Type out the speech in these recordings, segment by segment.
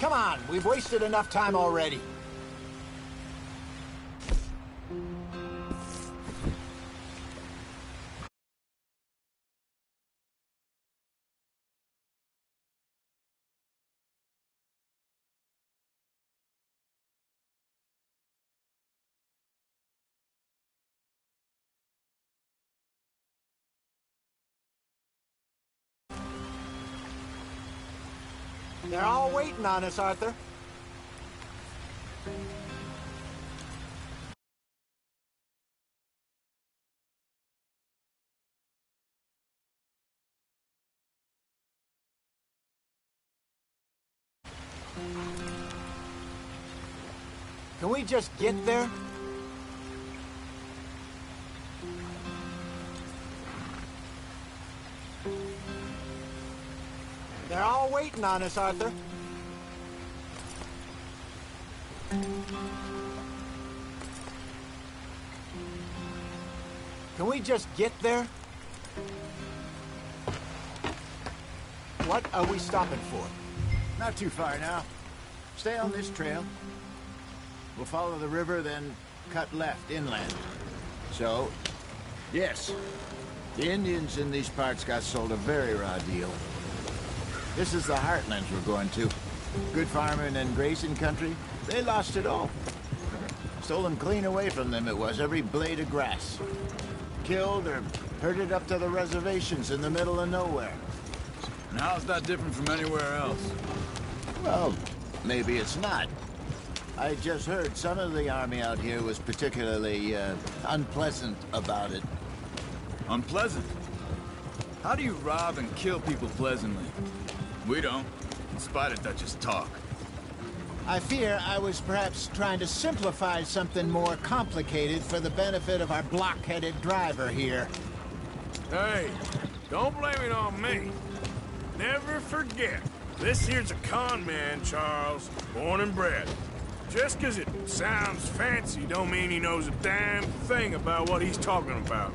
Come on, we've wasted enough time already. They're all waiting on us, Arthur. Can we just get there? They're all waiting on us, Arthur. Can we just get there? What are we stopping for? Not too far now. Stay on this trail. We'll follow the river, then cut left inland. So, yes, the Indians in these parts got sold a very raw deal. This is the heartlands we're going to. Good farming and grazing country, they lost it all. Stolen clean away from them it was, every blade of grass. Killed or herded up to the reservations in the middle of nowhere. And how's that different from anywhere else? Well, maybe it's not. I just heard some of the army out here was particularly, unpleasant about it. Unpleasant? How do you rob and kill people pleasantly? We don't, in spite of Dutch's talk. I fear I was perhaps trying to simplify something more complicated for the benefit of our block-headed driver here. Hey, don't blame it on me. Never forget, this here's a con man, Charles, born and bred. Just 'cause it sounds fancy don't mean he knows a damn thing about what he's talking about.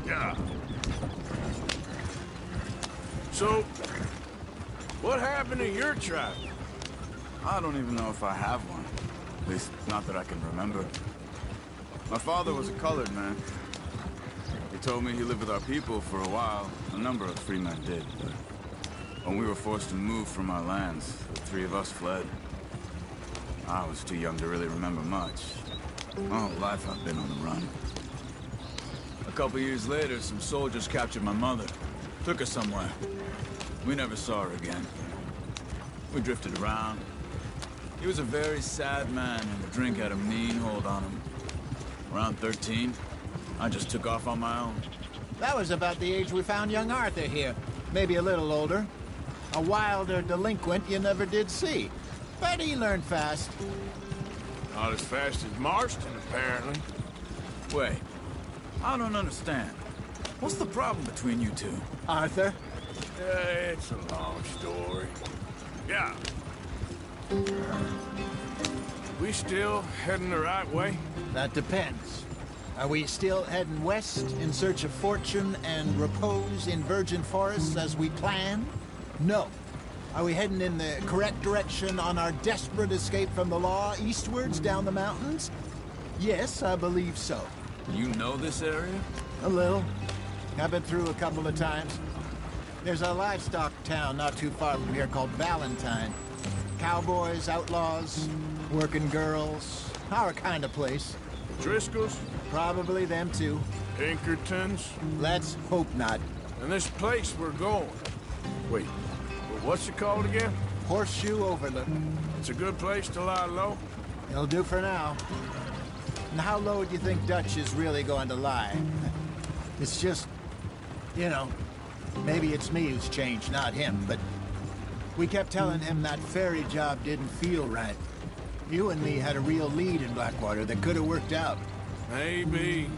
Yeah. So, what happened to your tribe? I don't even know if I have one. At least, not that I can remember. My father was a colored man. He told me he lived with our people for a while. A number of free men did, but when we were forced to move from our lands, the three of us fled. I was too young to really remember much. My whole life I've been on the run. A couple years later, some soldiers captured my mother. Took her somewhere. We never saw her again. We drifted around. He was a very sad man, and the drink had a mean hold on him. Around 13, I just took off on my own. That was about the age we found young Arthur here. Maybe a little older. A wilder delinquent you never did see. But he learned fast. Not as fast as Marston, apparently. Wait, I don't understand. What's the problem between you two? Arthur? It's a long story. Yeah. We still heading the right way? That depends. Are we still heading west in search of fortune and repose in virgin forests as we planned? No. Are we heading in the correct direction on our desperate escape from the law eastwards down the mountains? Yes, I believe so. You know this area? A little. I've been through a couple of times. There's a livestock town not too far from here called Valentine. Cowboys, outlaws, working girls, our kind of place. Driscoll's? Probably them too. Pinkertons? Let's hope not. And this place we're going. Wait, what's it called again? Horseshoe Overlook. It's a good place to lie low? It'll do for now. And how low do you think Dutch is really going to lie? It's just, you know, maybe it's me who's changed, not him, but we kept telling him that ferry job didn't feel right. You and me had a real lead in Blackwater that could have worked out. Maybe.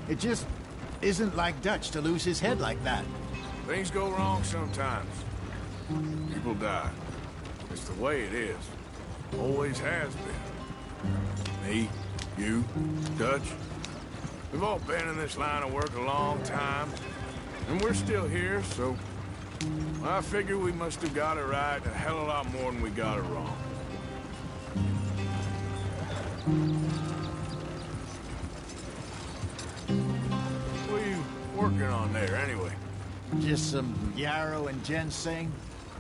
It just isn't like Dutch to lose his head like that. Things go wrong sometimes. People die. It's the way it is. Always has been. Me, you, Dutch. We've all been in this line of work a long time. And we're still here, so I figure we must have got it right a hell of a lot more than we got it wrong. What are you working on there, anyway? Just some yarrow and ginseng.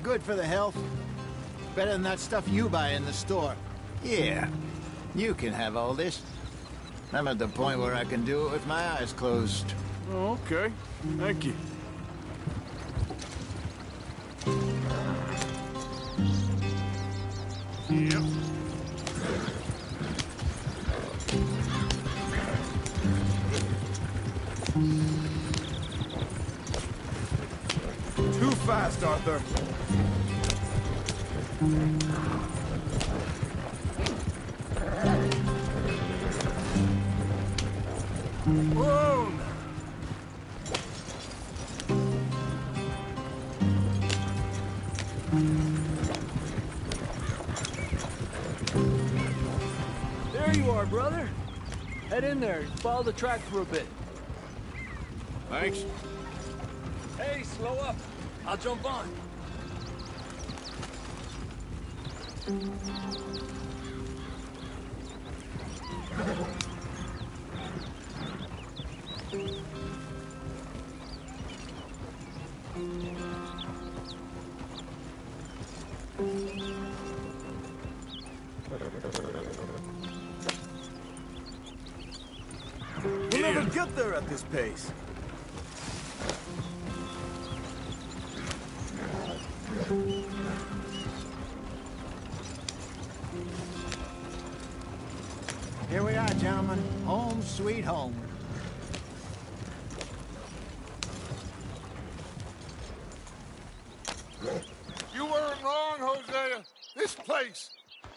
Good for the health. Better than that stuff you buy in the store. Yeah, you can have all this. I'm at the point where I can do it with my eyes closed. Oh, okay. Thank you. Yep. Too fast, Arthur. Whoa! There you are, brother. Head in there and follow the track for a bit. Thanks. Hey, slow up. I'll jump on. We'll never get there at this pace. Here we are, gentlemen. Home sweet home. You weren't wrong, Hosea. This place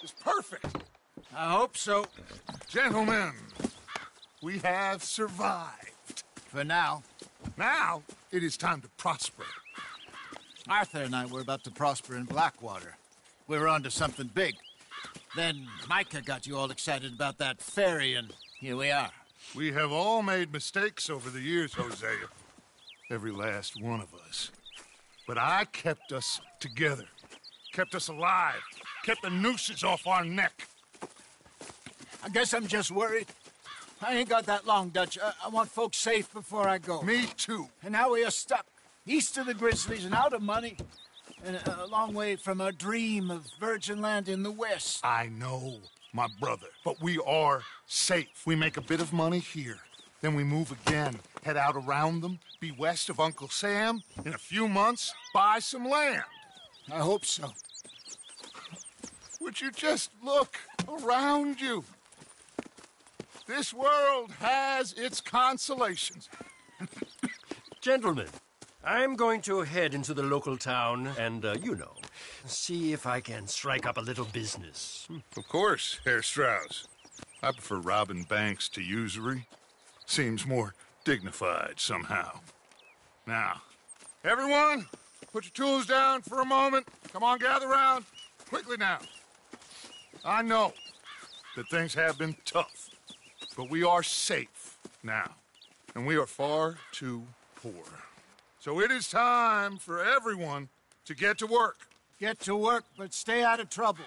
is perfect. I hope so. Gentlemen, we have survived. For now. Now, it is time to prosper. Arthur and I were about to prosper in Blackwater. We were onto something big. Then Micah got you all excited about that ferry, and here we are. We have all made mistakes over the years, Hosea. Every last one of us. But I kept us together. Kept us alive. Kept the nooses off our neck. I guess I'm just worried. I ain't got that long, Dutch. I want folks safe before I go. Me too. And now we are stuck. East of the Grizzlies and out of money. And a long way from our dream of virgin land in the west. I know, my brother. But we are safe. We make a bit of money here. Then we move again. Head out around them. Be west of Uncle Sam. In a few months, buy some land. I hope so. Would you just look around you? This world has its consolations. Gentlemen, I'm going to head into the local town and, see if I can strike up a little business. Of course, Herr Strauss. I prefer robbing banks to usury. Seems more dignified somehow. Now, everyone, put your tools down for a moment. Come on, gather round. Quickly now. I know that things have been tough, but we are safe now, and we are far too poor. So it is time for everyone to get to work. Get to work, but stay out of trouble.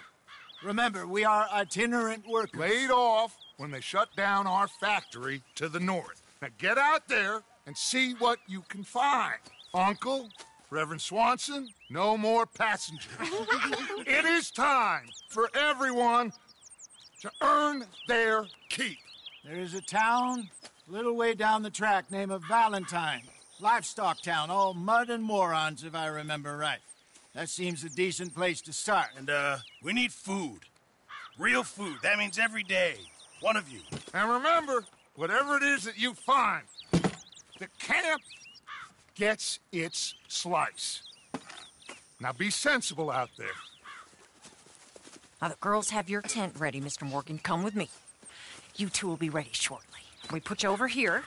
Remember, we are itinerant workers. Laid off when they shut down our factory to the north. Now get out there and see what you can find. Uncle, Reverend Swanson, no more passengers. It is time for everyone to earn their keep. There is a town a little way down the track named Valentine. Livestock town, all mud and morons, if I remember right. That seems a decent place to start. And, we need food. Real food. That means every day. One of you. And remember, whatever it is that you find, the camp gets its slice. Now be sensible out there. Now, the girls have your tent ready, Mr. Morgan. Come with me. You two will be ready shortly. We put you over here.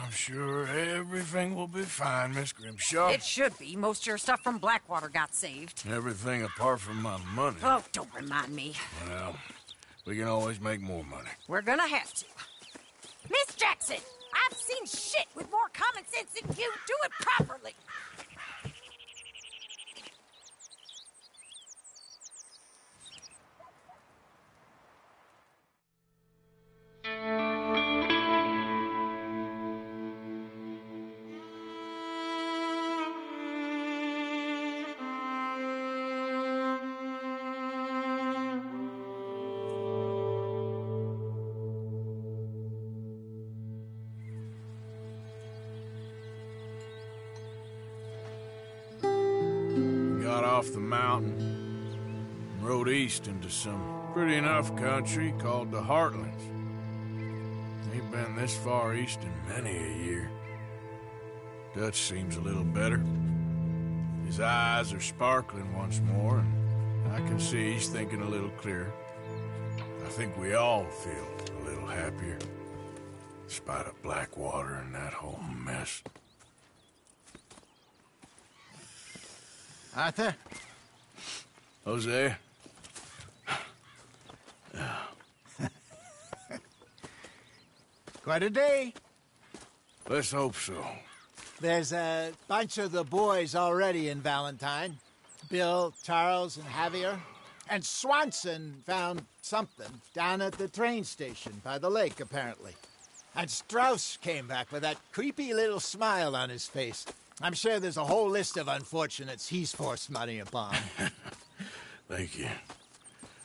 I'm sure everything will be fine, Miss Grimshaw. It should be. Most of your stuff from Blackwater got saved. Everything apart from my money. Oh, don't remind me. Well, we can always make more money. We're gonna have to. Miss Jackson, I've seen shit with more common sense than you. Do it properly. off the mountain and rode east into some pretty enough country called the Heartlands. Ain't been this far east in many a year. Dutch seems a little better. His eyes are sparkling once more, and I can see he's thinking a little clearer. I think we all feel a little happier, in spite of Blackwater and that whole mess. Arthur? Jose? Quite a day. Let's hope so. There's a bunch of the boys already in Valentine. Bill, Charles, and Javier. And Swanson found something down at the train station by the lake, apparently. And Strauss came back with that creepy little smile on his face. I'm sure there's a whole list of unfortunates he's forced money upon. Thank you.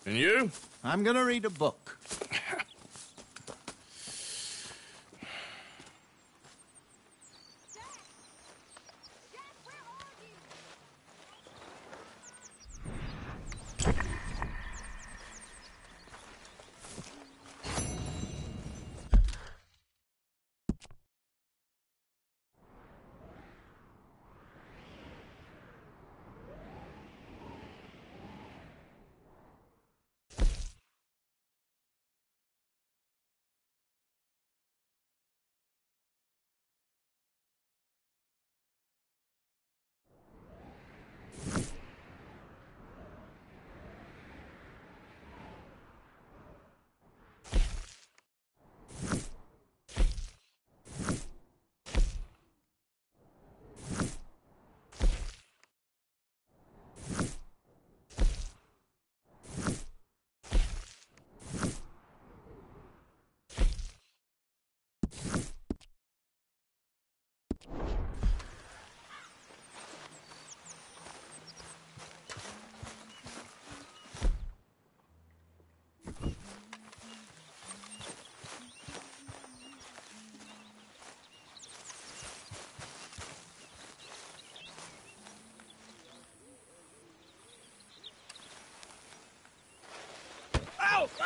And you? I'm gonna read a book.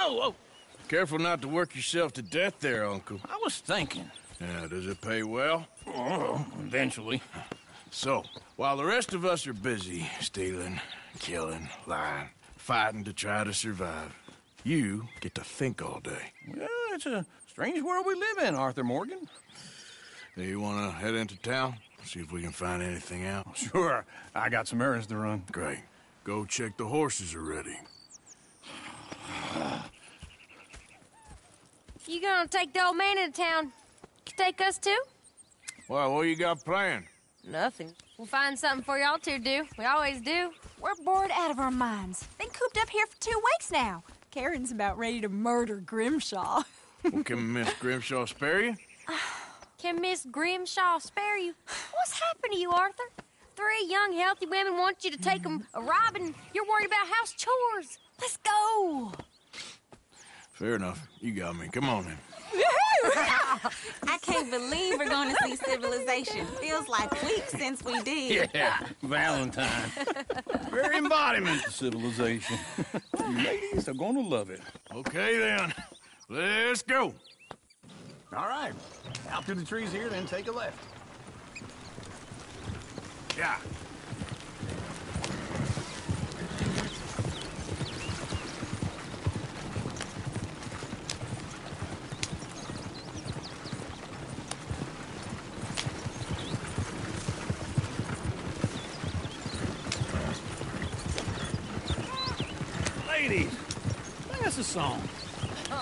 Oh! Careful not to work yourself to death there, Uncle. I was thinking. Yeah, does it pay well? Oh, eventually. So, while the rest of us are busy stealing, killing, lying, fighting to try to survive, you get to think all day. Well, it's a strange world we live in, Arthur Morgan. Hey, you want to head into town? See if we can find anything out? Sure, I got some errands to run. Great. Go check the horses are ready. You gonna take the old man into town? You take us too? Well, what you got planned? Nothing. We'll find something for y'all to do. We always do. We're bored out of our minds. Been cooped up here for 2 weeks now. Karen's about ready to murder Grimshaw. Well, can Miss Grimshaw spare you? Can Miss Grimshaw spare you? What's happened to you, Arthur? 3 young, healthy women want you to take them a robbing. You're worried about house chores. Let's go. Fair enough. You got me. Come on, then. I can't believe we're going to see civilization. Feels like weeks since we did. Yeah, Valentine. Very embodiment of civilization. You ladies are gonna love it. Okay, then. Let's go. All right. Out through the trees here, then take a left. Yeah. Ladies, sing us a song. I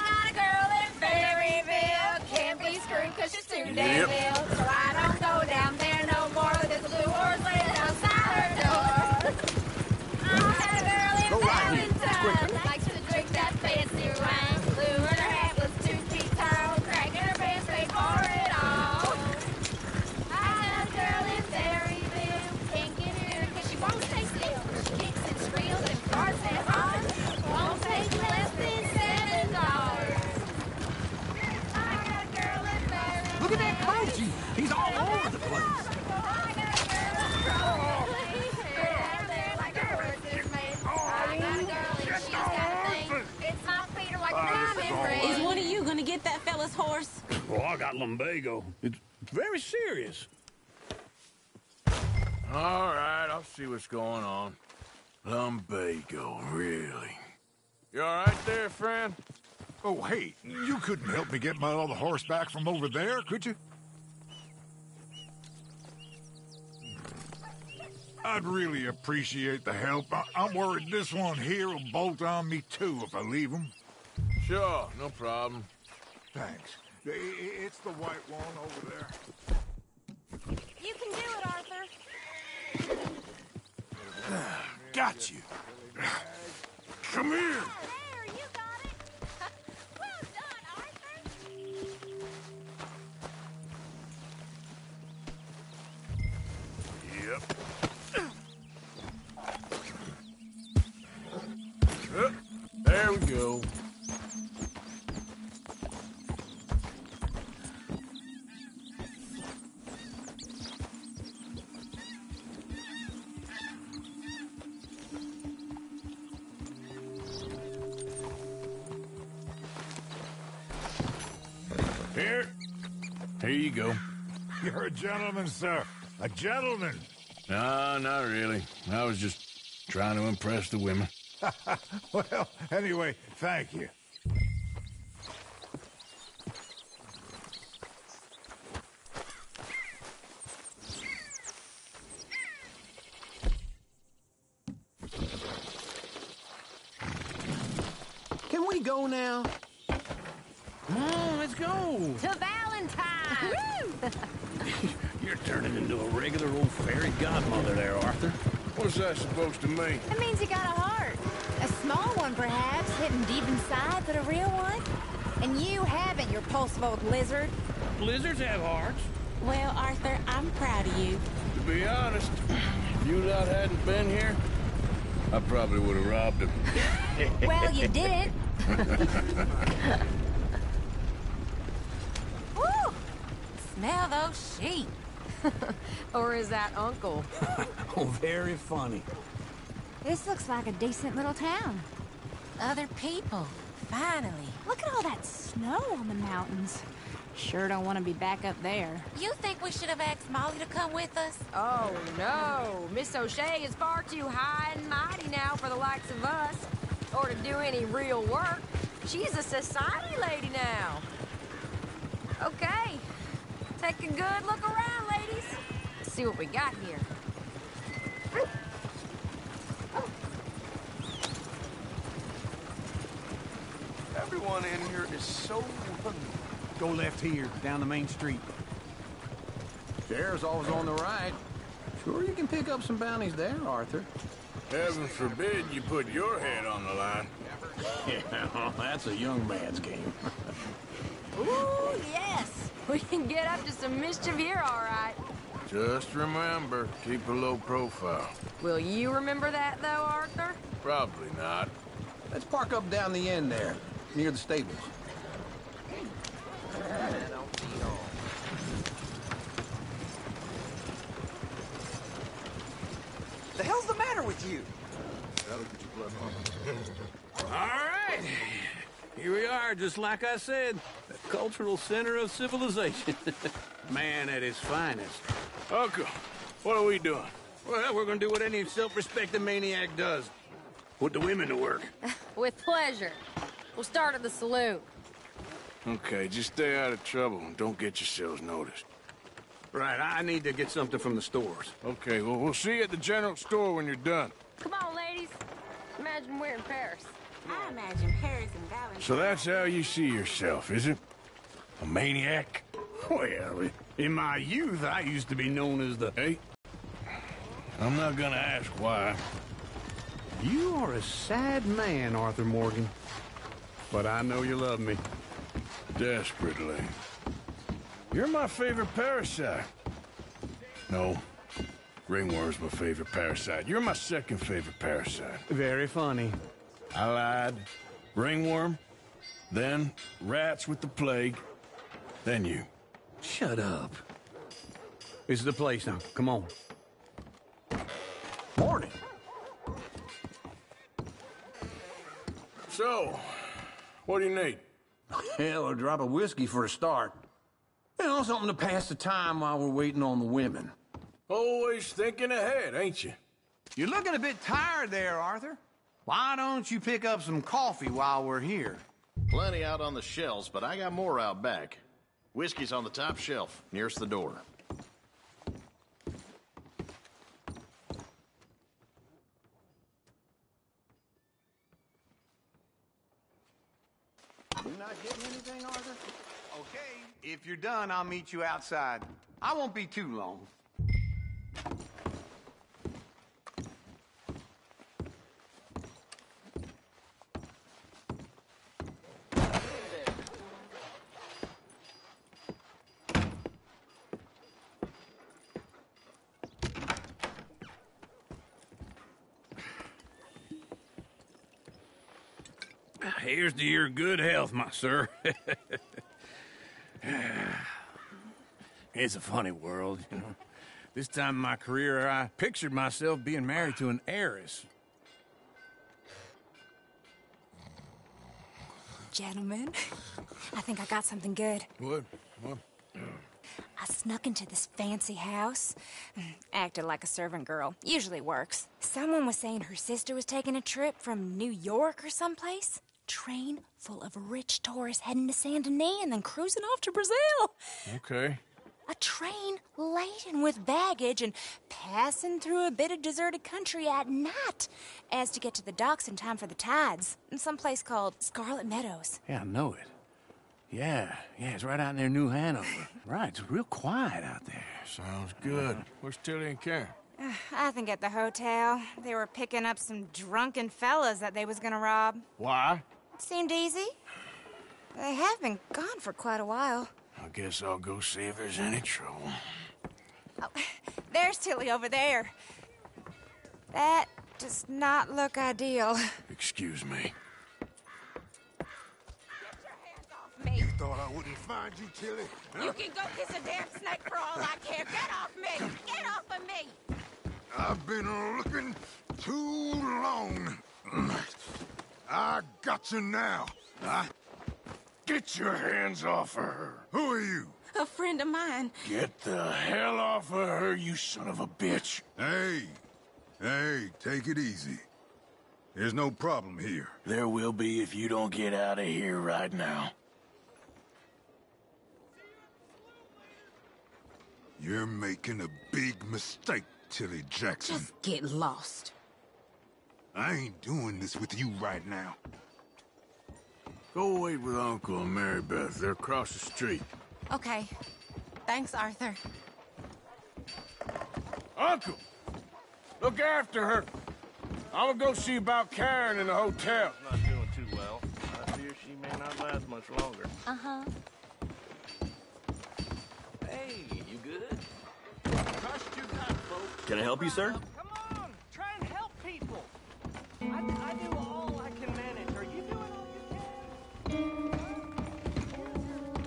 got a girl in Berryville. Can't be screwed because she's too damn ill. So I don't go down there no more. There's a blue horse laying outside her door. I had a girl in Valentine. Likes to drink that fancy wine. Blue and her hat was 2 feet tall. Cracking her pants paid for it all. I had a girl in Berryville. Can't get her because she won't stay still. She kicks and squeals and farts and hons. Won't take less than $7. I got a girl in Berryville. Look at that Koji. He's all over the place. I got a girl in Papa's horse? Oh, I got lumbago. It's very serious. All right, I'll see what's going on. Lumbago, really? You all right there, friend? Oh, hey, you couldn't help me get my other horse back from over there, could you? I'd really appreciate the help. I'm worried this one here will bolt on me too if I leave him. Sure, no problem. Thanks. It's the white one over there. You can do it, Arthur. Got you. Come here. There, you got it. Well done, Arthur. Yep. There we go. Here you go. You're a gentleman, sir. A gentleman. No, not really. I was just trying to impress the women. Well, anyway, thank you. Can we go now? Come on, let's go. To Valentine. Woo! You're turning into a regular old fairy godmother there, Arthur. What's that supposed to mean? It means you got a heart. A small one, perhaps, hidden deep inside, but a real one. And you haven't, you repulsive old lizard. Blizzards have hearts. Well, Arthur, I'm proud of you. To be honest, if you lot hadn't been here, I probably would have robbed him. Well, you didn't. Woo! Smell those sheep. Or is that Uncle? Oh, very funny. This looks like a decent little town. Other people, finally. Look at all that snow on the mountains. Sure don't want to be back up there. You think we should have asked Molly to come with us? Oh, no. Miss O'Shea is far too high and mighty now for the likes of us. Or to do any real work. She's a society lady now. Okay. Take a good look around, ladies. See what we got here. Everyone in here is so hungry. Go left here, down the main street. Sheriff's always on the right. Sure you can pick up some bounties there, Arthur. Heaven forbid you put your head on the line. Yeah, that's a young man's game. Ooh, yes. We can get up to some mischief here, all right. Just remember, keep a low profile. Will you remember that, though, Arthur? Probably not. Let's park up down the end there, near the stables. The hell's the matter with you? All right. Here we are, just like I said. The cultural center of civilization. Man at his finest. Uncle, what are we doing? Well, we're gonna do what any self-respecting maniac does. Put the women to work. With pleasure. We'll start at the saloon. Okay, just stay out of trouble and don't get yourselves noticed. Right, I need to get something from the stores. Okay, well, we'll see you at the general store when you're done. Come on, ladies. Imagine we're in Paris. I imagine Paris and Valentine. So that's how you see yourself, is it? A maniac? Well, in my youth, I used to be known as the... Hey, I'm not gonna ask why. You are a sad man, Arthur Morgan. But I know you love me. Desperately. You're my favorite parasite. No, ringworm's my favorite parasite. You're my second favorite parasite. Very funny. I lied. Ringworm, then rats with the plague, then you. Shut up. This is the place now. Come on. Morning. So, what do you need? Hell, a drop of whiskey for a start. You know, something to pass the time while we're waiting on the women. Always thinking ahead, ain't you? You're looking a bit tired there, Arthur. Why don't you pick up some coffee while we're here? Plenty out on the shelves, but I got more out back. Whiskey's on the top shelf, nearest the door. You not getting anything, Arthur? Okay, if you're done, I'll meet you outside. I won't be too long. Here's to your good health, my sir. It's a funny world, you know. This time in my career, I pictured myself being married to an heiress. Gentlemen, I think I got something good. What? I snuck into this fancy house. Acted like a servant girl. Usually works. Someone was saying her sister was taking a trip from New York or someplace. Train full of rich tourists heading to Saint Denis and then cruising off to Brazil. Okay. A train laden with baggage and passing through a bit of deserted country at night as to get to the docks in time for the tides in some place called Scarlet Meadows. Yeah, I know it. Yeah, it's right out near New Hanover. Right, it's real quiet out there. Sounds good. Where's Tilly and Karen? I think at the hotel. They were picking up some drunken fellas that they was gonna rob. Why? Seemed easy. They have been gone for quite a while. I guess I'll go see if there's any trouble. Oh, there's Tilly over there. That does not look ideal. Excuse me. Me. Thought I wouldn't find you, Tilly? You can go kiss a damn snake for all I care. Get off me! Get off of me! I've been looking too long. I got you now. Get your hands off of her. Who are you? A friend of mine. Get the hell off of her, you son of a bitch. Hey, take it easy. There's no problem here. There will be if you don't get out of here right now. You're making a big mistake, Tilly Jackson. Just get lost. I ain't doing this with you right now. Go wait with Uncle and Mary Beth. They're across the street. Okay. Thanks, Arthur. Uncle! Look after her. I'm gonna go see about Karen in the hotel. Not doing too well. I fear she may not last much longer. Uh-huh. Hey, you good? Trust you got, folks. Can I help you, sir? Come on, try and help people. I do all I can manage. Are you doing all you can?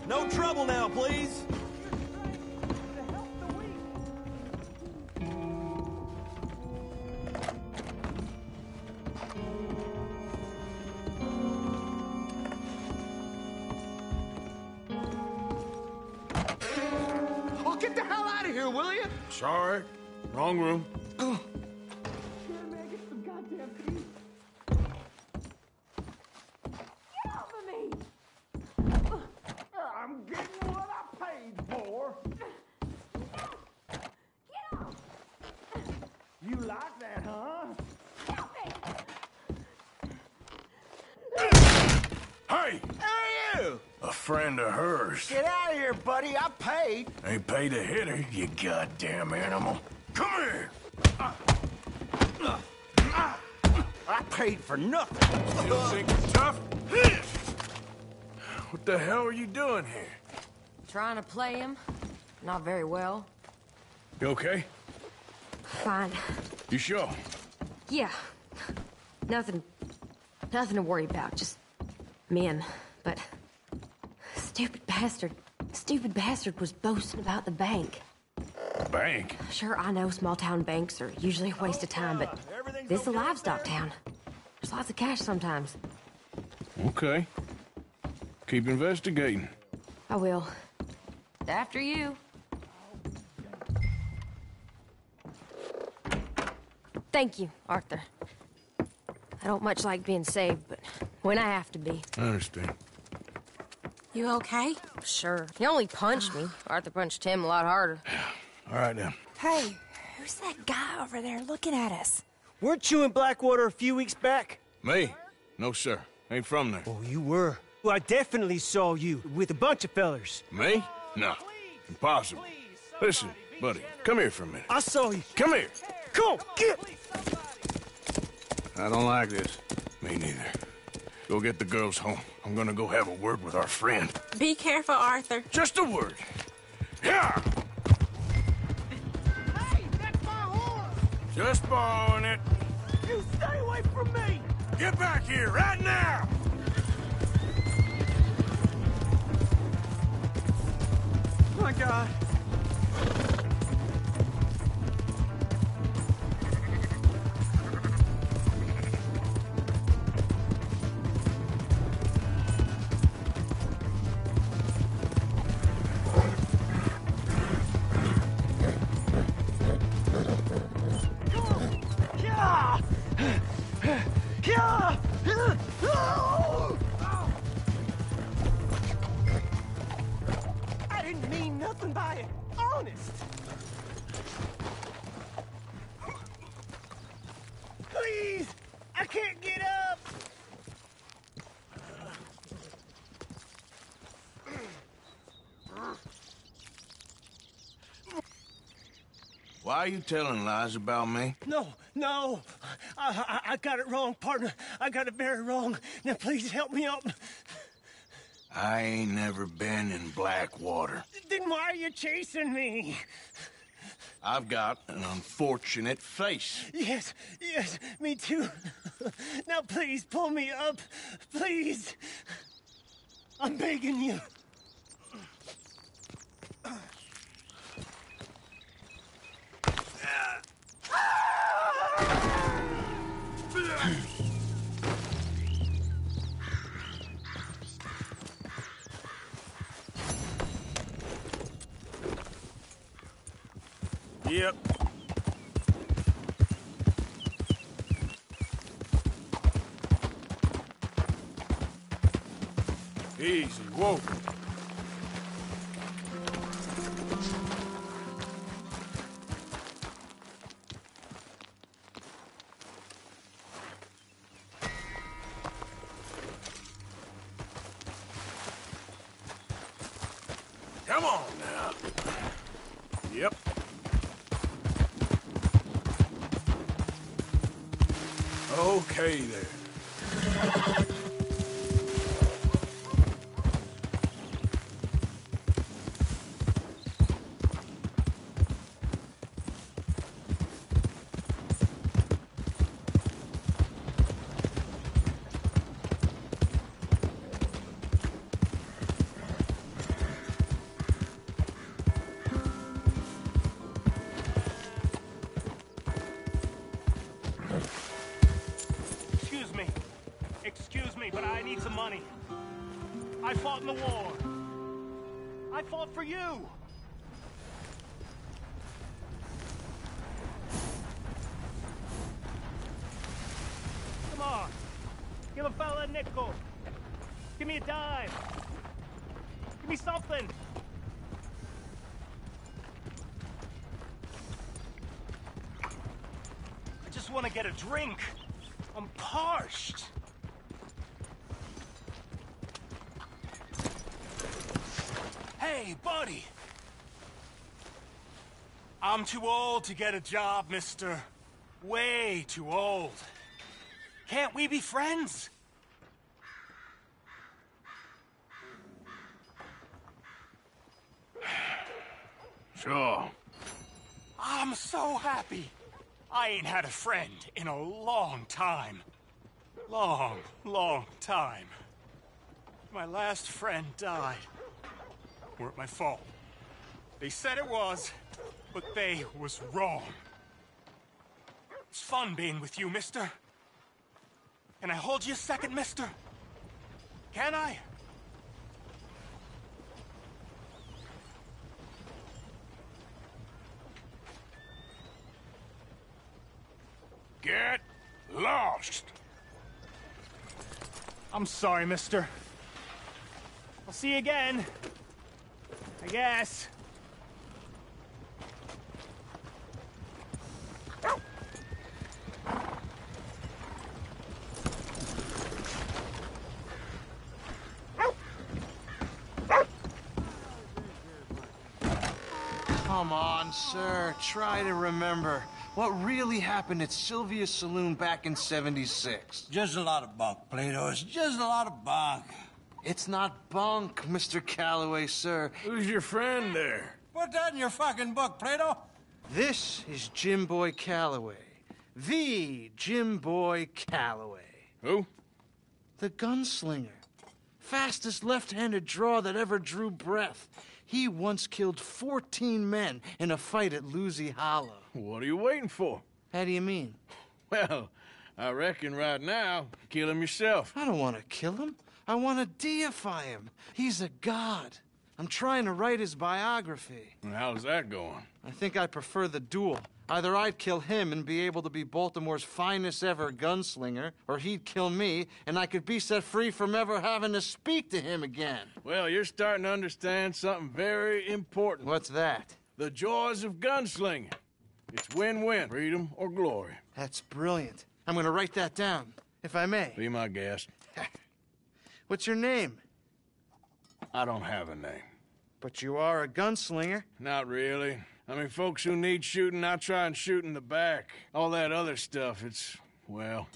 No trouble now, please. To help the weak. Oh, get the hell out of here, will you? Sorry. Wrong room. I'm getting what I paid for. You like that, huh? Hey! Who are you? A friend of hers. Get out of here, buddy. I paid. Ain't paid to hit her, you goddamn animal. Come here! I paid for nothing. Still think you're tough? What the hell are you doing here? Trying to play him. Not very well. You okay? Fine. You sure? Yeah. Nothing to worry about. Just men. But stupid bastard was boasting about the bank. Bank? Sure, I know small town banks are usually a waste of time, but this is a livestock town. There's lots of cash sometimes. Okay. Keep investigating. I will. After you. Thank you, Arthur. I don't much like being saved, but when I have to be. I understand. You okay? Sure. He only punched me. Arthur punched him a lot harder. All right, now. Hey, who's that guy over there looking at us? Weren't you in Blackwater a few weeks back? Me? No, sir. Ain't from there. Oh, you were. Well, I definitely saw you with a bunch of fellers. Me? No. Impossible. Listen, buddy, come here for a minute. I saw you. Come here. Come on, get! I don't like this. Me neither. Go get the girls home. I'm gonna go have a word with our friend. Be careful, Arthur. Just a word. Yeah! Hey, that's my horse! Just borrowing it. You stay away from me! Get back here right now! My God. I didn't mean nothing by it. Honest. Please! I can't get up! Why are you telling lies about me? No. I got it wrong, partner. I got it very wrong. Now please help me up. I ain't never been in Blackwater. Then why are you chasing me? I've got an unfortunate face. Yes, me too. Now please pull me up. Please. I'm begging you. Yep. Easy, whoa. Come on now. Yep. Okay there. Excuse me, but I need some money. I fought in the war. I fought for you. Come on. Give a fella a nickel. Give me a dime. Give me something. I just want to get a drink. I'm parched. Hey, buddy. I'm too old to get a job, mister. Way too old. Can't we be friends? Sure. I'm so happy. I ain't had a friend in a long time. Long time. My last friend died. Weren't my fault. They said it was, but they was wrong. It's fun being with you, mister. Can I hold you a second, mister? Can I? Get lost! I'm sorry, mister. I'll see you again. I guess. Come on, sir. Try to remember. What really happened at Sylvia's Saloon back in '76? Just a lot of bunk, Plato. It's just a lot of bunk. It's not bunk, Mr. Calloway, sir. Who's your friend there? Put that in your fucking book, Plato. This is Jim Boy Calloway. The Jim Boy Calloway. Who? The gunslinger. Fastest left-handed draw that ever drew breath. He once killed 14 men in a fight at Lucy Hollow. What are you waiting for? How do you mean? Well, I reckon right now, kill him yourself. I don't want to kill him. I want to deify him. He's a god. I'm trying to write his biography. And how's that going? I think I prefer the duel. Either I'd kill him and be able to be Baltimore's finest ever gunslinger, or he'd kill me, and I could be set free from ever having to speak to him again. Well, you're starting to understand something very important. What's that? The joys of gunslinging. It's win-win, freedom or glory. That's brilliant. I'm going to write that down, if I may. Be my guest. What's your name? I don't have a name. But you are a gunslinger. Not really. I mean, folks who need shooting, I try and shoot in the back. All that other stuff, it's, well,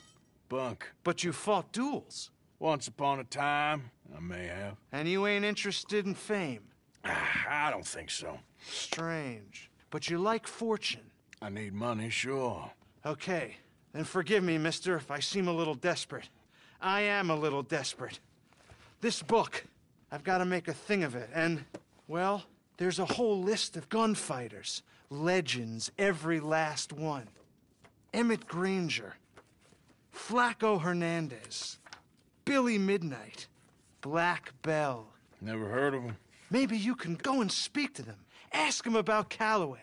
bunk. But you fought duels. Once upon a time, I may have. And you ain't interested in fame? I don't think so. Strange. But you like fortune. I need money, sure. Okay. Then forgive me, mister, if I seem a little desperate. I am a little desperate. This book, I've got to make a thing of it, and, well, there's a whole list of gunfighters. Legends, every last one. Emmett Granger. Flaco Hernandez. Billy Midnight. Black Bell. Never heard of them. Maybe you can go and speak to them. Ask them about Calloway.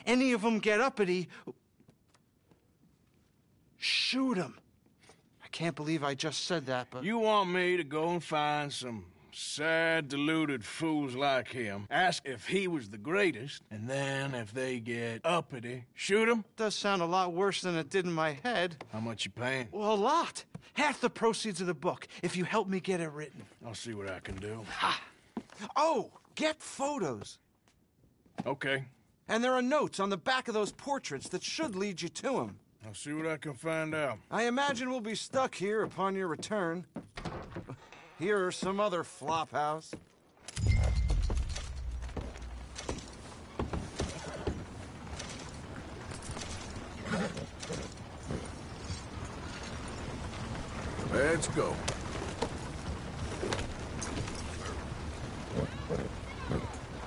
Any of them get uppity, shoot them. I can't believe I just said that, but... You want me to go and find some sad, deluded fools like him, ask if he was the greatest, and then if they get uppity, shoot him? Does sound a lot worse than it did in my head. How much you paying? Well, a lot. Half the proceeds of the book, if you help me get it written. I'll see what I can do. Ha! Oh, get photos. Okay. And there are notes on the back of those portraits that should lead you to him. I'll see what I can find out. I imagine we'll be stuck here upon your return. Here are some other flophouse. Let's go.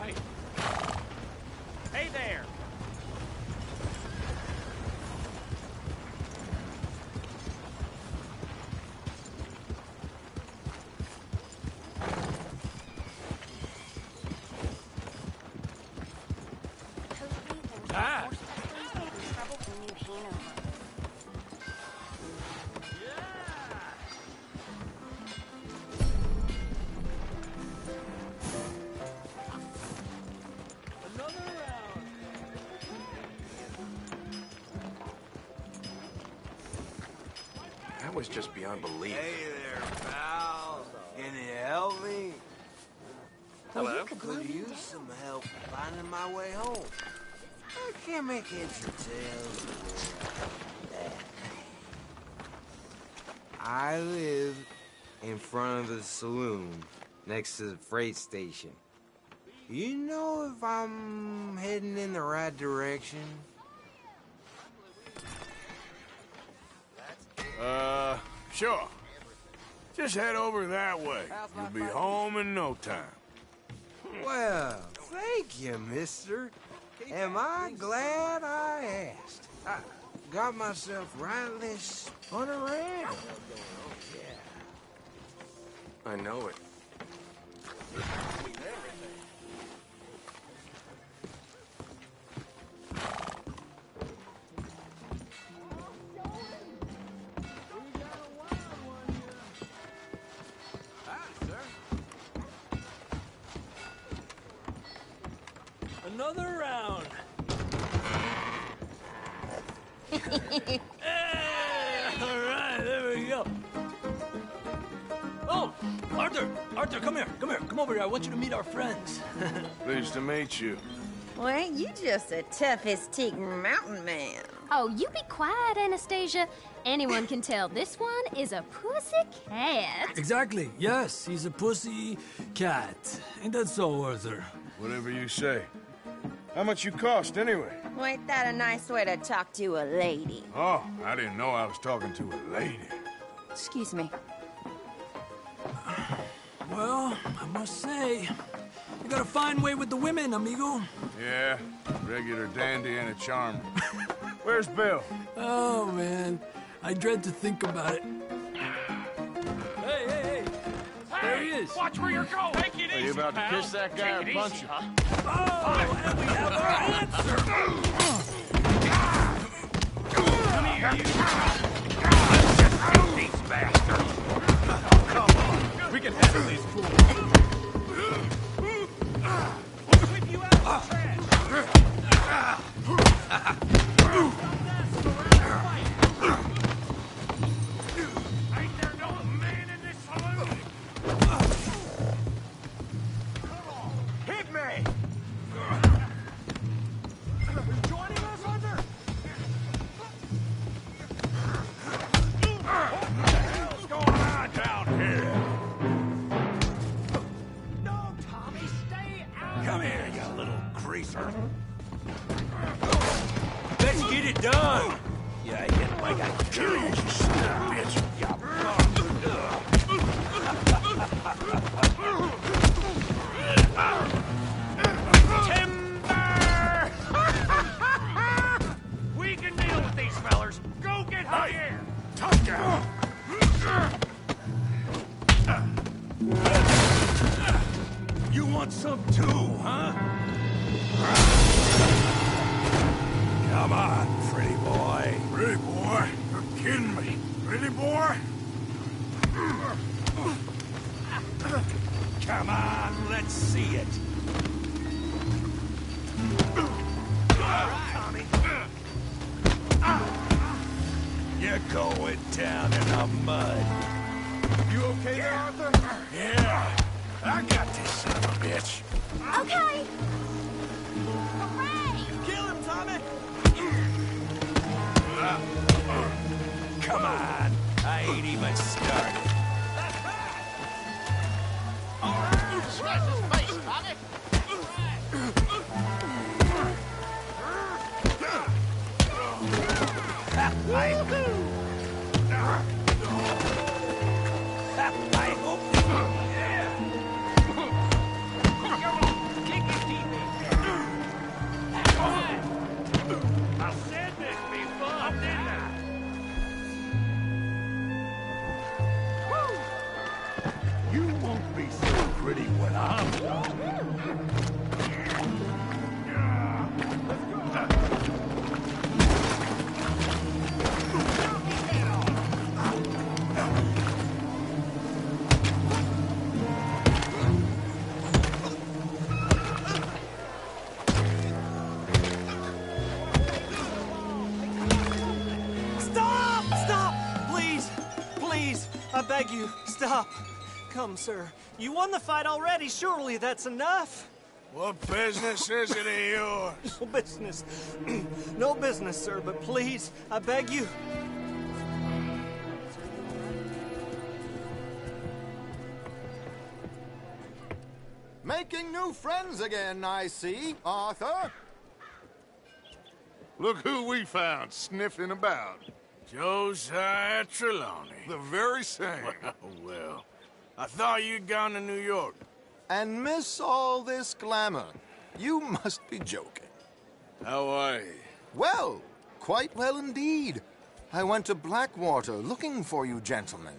Hey. Hey there. Ah. That was just beyond belief. Hey there, pal. Can you help me? Hello? Could use some help finding my way home. I can't make heads or tails. I live in front of the saloon next to the freight station. You know if I'm heading in the right direction? Sure. Just head over that way. You'll be home in no time. Well, thank you, mister. Am I glad I asked? I got myself rightly spun around. I know it. All right, there we go. Oh, Arthur! Arthur, come here. Come here. Come over here. I want you to meet our friends. Pleased to meet you. Well, ain't you just the toughest teak mountain man? Oh, you be quiet, Anastasia. Anyone can tell this one is a pussy cat. Exactly. Yes, he's a pussy cat. Ain't that so, Arthur? Whatever you say. How much you cost, anyway? Well, ain't that a nice way to talk to a lady? Oh, I didn't know I was talking to a lady. Excuse me. Well, I must say, you got a fine way with the women, amigo. Yeah, regular dandy and a charmer. Where's Bill? Oh, man. I dread to think about it. Hey! There he is. Watch where you're going. Take it Are you about to kiss that guy or punch him? Oh, and we have our answer. Come here, you. These bastards. Come on. We can handle these fools. We'll sweep you out of the trash. Ain't there no man in this saloon? Hit me! Are you joining us, Hunter? What the hell's going on down here? No, Tommy, stay out. Come here, you little greaser. Let's get it done. Yeah, I get like I kill you, you son of a bitch. You Timber! We can deal with these fellers. Go get her here. Tough guy. You want some too, huh? Come on, pretty boy. Pretty boy? You're kidding me. Pretty boy? Come on, let's see it. Tommy. You're going down in the mud. You okay there, Arthur? Yeah. I got this son of a bitch. Okay. Kill him, Tommy! Come on. I ain't even started. Smash his face, Tommy! I hope. I said this before, didn't I? You won't be so pretty when I'm done. Stop! Please! Please! I beg you, stop! Come, sir. You won the fight already. Surely that's enough. What business is it of yours? No business. No business, sir, but please, I beg you. Making new friends again, I see, Arthur. Look who we found sniffing about. Josiah Trelawney. The very same. Well, I thought you'd gone to New York. And miss all this glamour. You must be joking. How are you? Well, quite well indeed. I went to Blackwater looking for you gentlemen.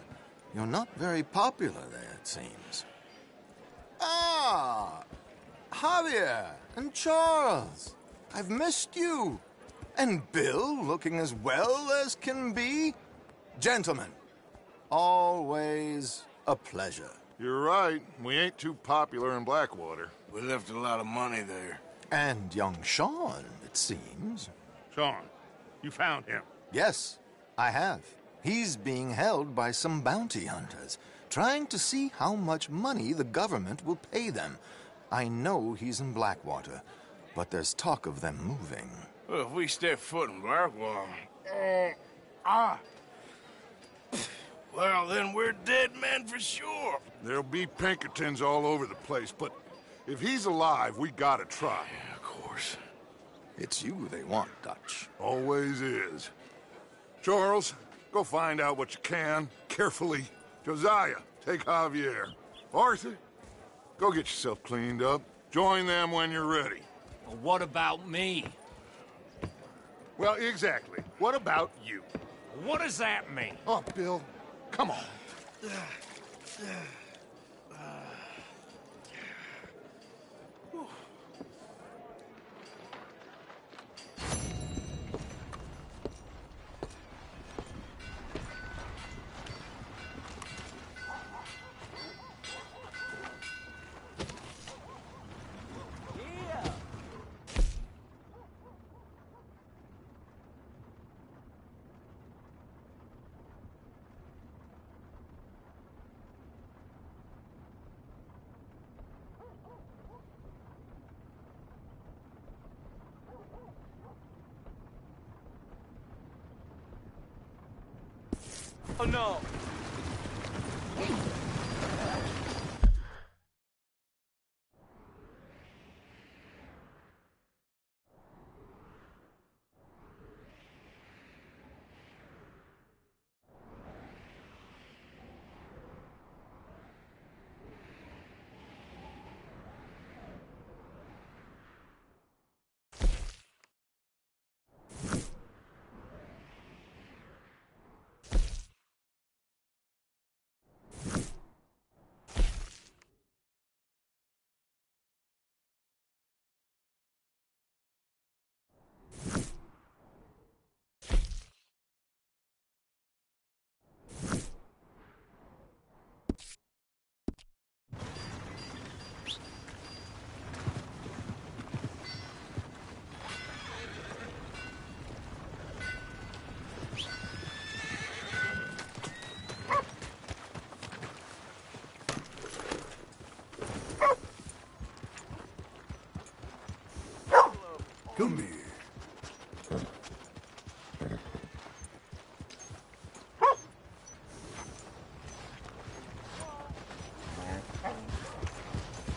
You're not very popular there, it seems. Ah, Javier and Charles. I've missed you. And Bill looking as well as can be. Gentlemen, always a pleasure. You're right. We ain't too popular in Blackwater. We left a lot of money there. And young Sean, it seems. Sean, you found him. Yes, I have. He's being held by some bounty hunters, trying to see how much money the government will pay them. I know he's in Blackwater, but there's talk of them moving. Well, if we step foot in Blackwater... Well, then we're dead men for sure. There'll be Pinkertons all over the place, but if he's alive, we gotta try. Yeah, of course. It's you they want, Dutch. Always is. Charles, go find out what you can, carefully. Josiah, take Javier. Arthur, go get yourself cleaned up. Join them when you're ready. Well, what about me? Well, exactly. What about you? What does that mean? Oh, Bill, come on. Oh no! Come here.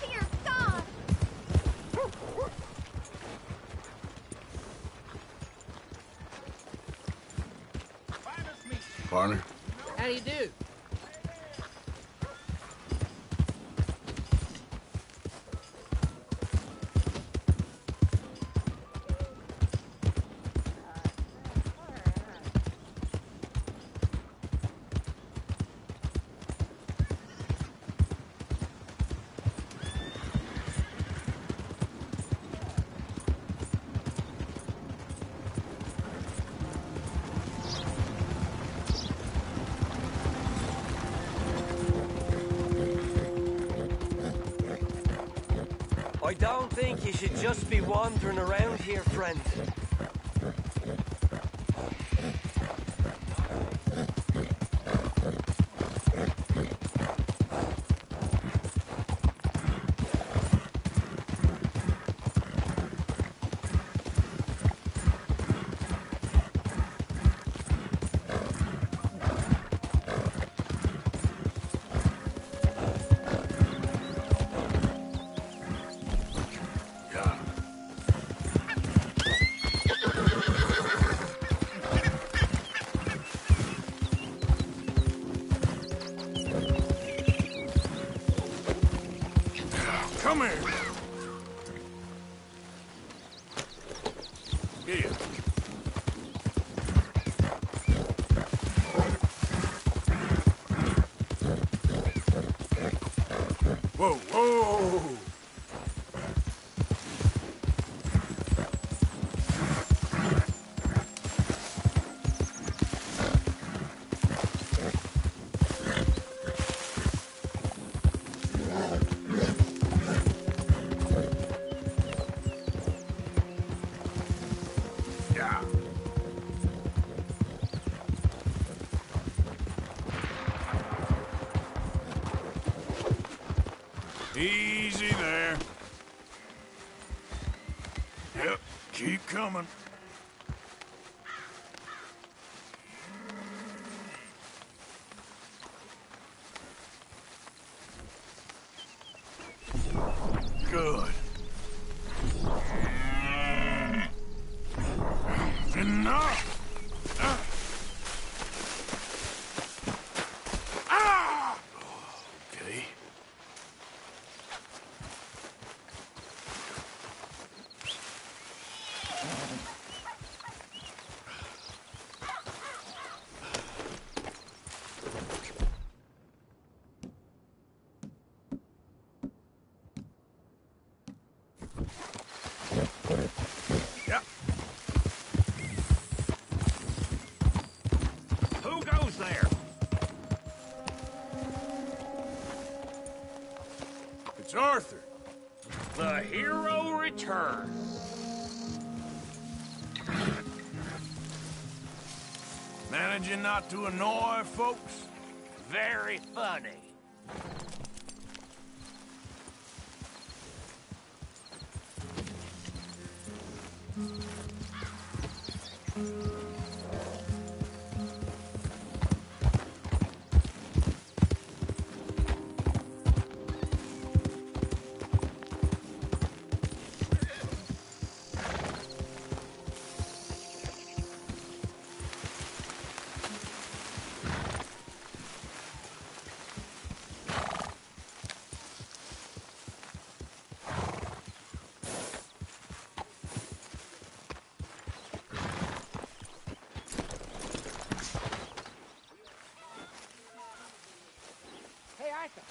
Dear God! Partner? How do you do? I don't think you should just be wandering around here, friend. Come here. Here. Whoa, whoa! Easy there. Yep, keep coming. Good. Enough! Ah! Okay. Yep. Who goes there? It's Arthur. The hero returns. Managing not to annoy folks? Very funny. Hey, Arthur.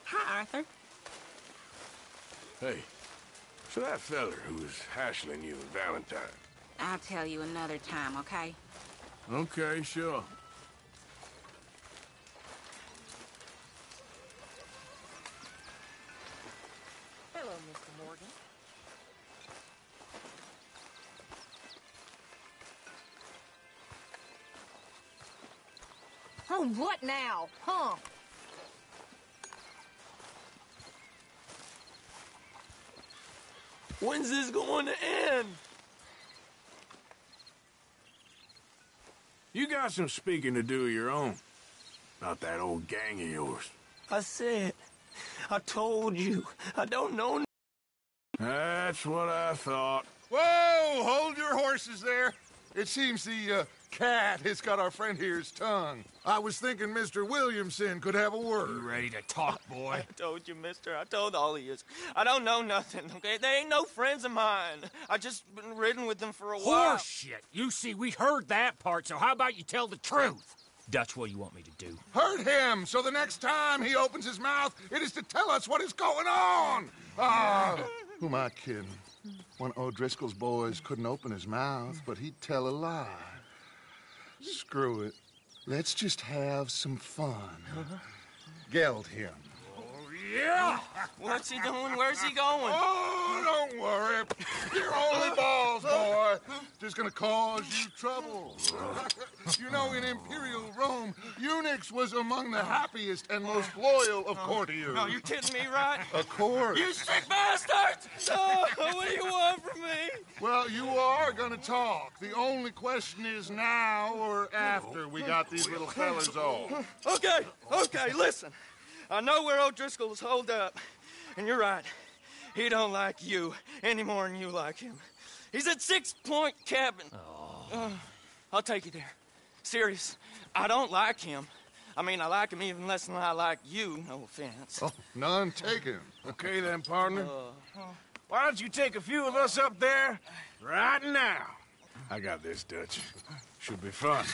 Hi, Arthur. Hey, so that feller who was hassling you and Valentine. I'll tell you another time, okay? Okay, sure. Hello, Mr. Morgan. Oh, what now? Huh? When's this going to end? You got some speaking to do of your own. About that old gang of yours. I said, I told you, I don't know. That's what I thought. Whoa! Hold your horses there. It seems the cat has got our friend here's tongue. I was thinking Mr. Williamson could have a word. You ready to talk, boy? I told you, mister. I told all of you. I don't know nothing, okay? They ain't no friends of mine. I just been ridden with them for a while. Horse shit. You see, we heard that part, so how about you tell the truth? That's what you want me to do. Hurt him, so the next time he opens his mouth, it is to tell us what is going on. Ah, who am I kidding? One of O'Driscoll's boys couldn't open his mouth, but he'd tell a lie. Screw it. Let's just have some fun. Geld him. Yeah! What's he doing? Where's he going? Oh, don't worry. You're only balls, boy. Just gonna cause you trouble. You know, in Imperial Rome, eunuchs was among the happiest and most loyal of courtiers. No, you're kidding me, right? Of course. You sick bastards! Oh, what do you want from me? Well, you are gonna talk. The only question is now or after we got these little fellas off. Okay, listen. I know where O'Driscoll's holed up, and you're right. He don't like you any more than you like him. He's at 6 Point Cabin. I'll take you there. Serious, I don't like him. I mean, I like him even less than I like you, no offense. Oh, none taken. Okay then, partner. Why don't you take a few of us up there right now? I got this, Dutch. Should be fun.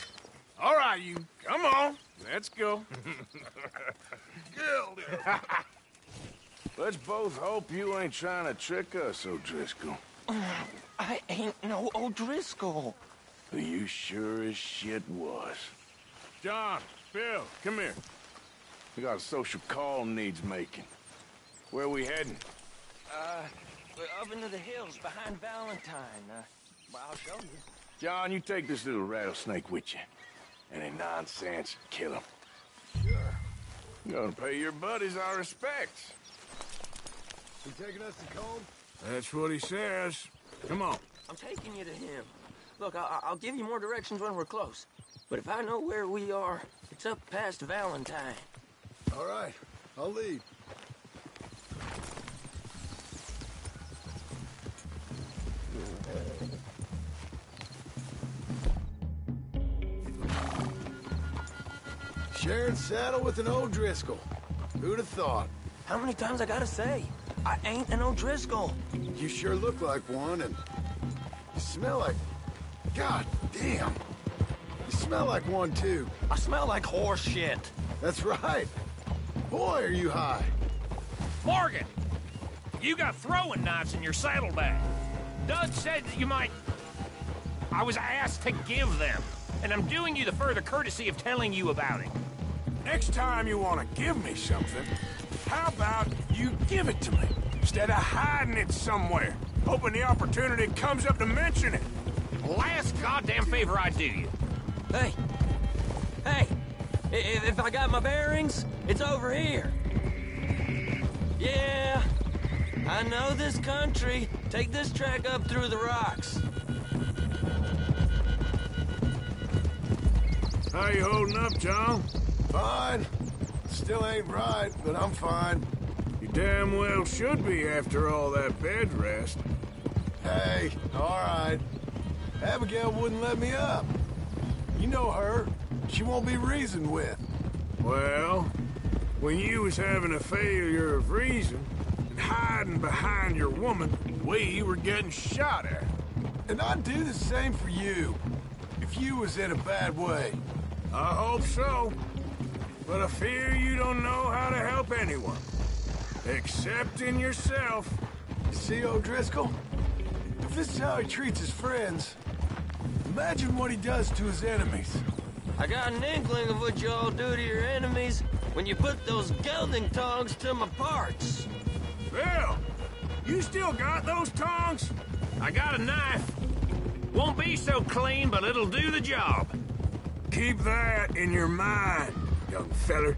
All right, you. Come on. Let's go. Killed him. Let's both hope you ain't trying to trick us, O'Driscoll. I ain't no O'Driscoll. You sure as shit was. John, Bill, come here. We got a social call needs making. Where we heading? We're up into the hills behind Valentine. Well, I'll show you. John, you take this little rattlesnake with you. Any nonsense, kill him. Sure. You're gonna pay your buddies our respects. You taking us to Colm? That's what he says. Come on. I'm taking you to him. Look, I'll give you more directions when we're close. But if I know where we are, it's up past Valentine. All right, I'll lead. Sharing saddle with an O'Driscoll. Who'd have thought? How many times I gotta say? I ain't an O'Driscoll. You sure look like one, and you smell like... God damn. You smell like one, too. I smell like horse shit. That's right. Boy, are you high. Morgan! You got throwing knives in your saddlebag. Doug said that you might... I was asked to give them, and I'm doing you the further courtesy of telling you about it. Next time you want to give me something, how about you give it to me, instead of hiding it somewhere, hoping the opportunity comes up to mention it? Last goddamn favor I do you. Hey! Hey! If I got my bearings, it's over here. Yeah, I know this country. Take this track up through the rocks. How you holding up, John? Fine. Still ain't right, but I'm fine. You damn well should be after all that bed rest. Hey, all right. Abigail wouldn't let me up. You know her. She won't be reasoned with. Well, when you was having a failure of reason and hiding behind your woman, we were getting shot at. And I'd do the same for you, if you was in a bad way. I hope so. But I fear you don't know how to help anyone. Except in yourself. See, O'Driscoll? If this is how he treats his friends, imagine what he does to his enemies. I got an inkling of what you all do to your enemies when you put those gelding tongs to my parts. Bill, you still got those tongs? I got a knife. Won't be so clean, but it'll do the job. Keep that in your mind, young feller.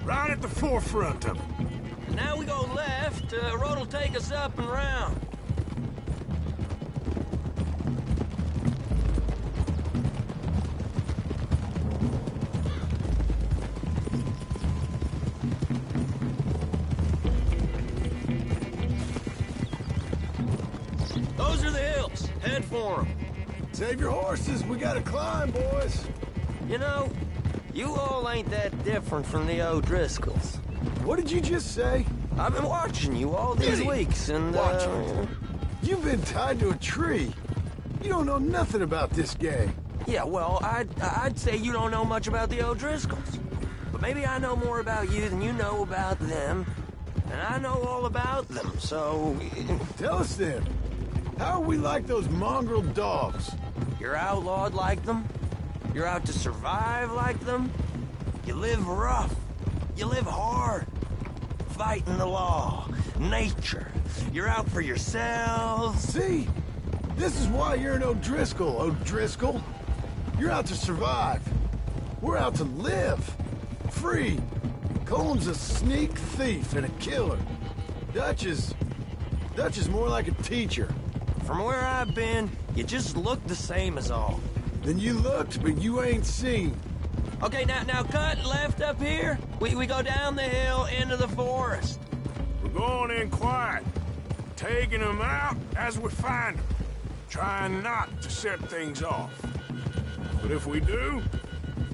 Right at the forefront of it. Now we go left. Road'll take us up and round. Those are the hills. Head for them. Save your horses. We gotta climb, boys. You know, you all ain't that different from the O'Driscolls. What did you just say? I've been watching you all these weeks, and, Watching? You've been tied to a tree. You don't know nothing about this gang. Yeah, well, I'd say you don't know much about the O'Driscolls. But maybe I know more about you than you know about them. And I know all about them, so... Tell us then. How are we like those mongrel dogs? You're outlawed like them. You're out to survive like them. You live rough. You live hard. Fighting the law. Nature. You're out for yourselves. See? This is why you're an O'Driscoll, O'Driscoll. You're out to survive. We're out to live. Free. Colm's a sneak thief and a killer. Dutch is more like a teacher. From where I've been, you just look the same as all. Then you looked, but you ain't seen. Okay, now cut left up here. We go down the hill into the forest. We're going in quiet, taking them out as we find them, trying not to set things off. But if we do,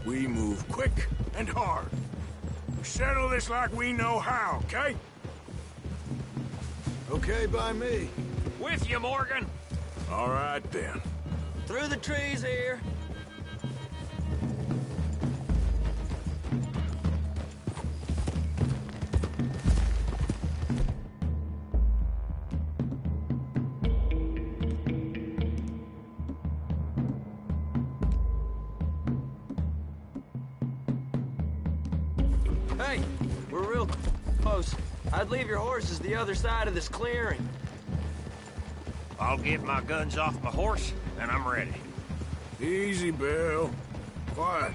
we move quick and hard. We settle this like we know how, okay? Okay by me. With you, Morgan. All right, then. Through the trees here. Hey, we're real close. I'd leave your horses the other side of this clearing. I'll get my guns off my horse, and I'm ready. Easy, Bill. Quiet.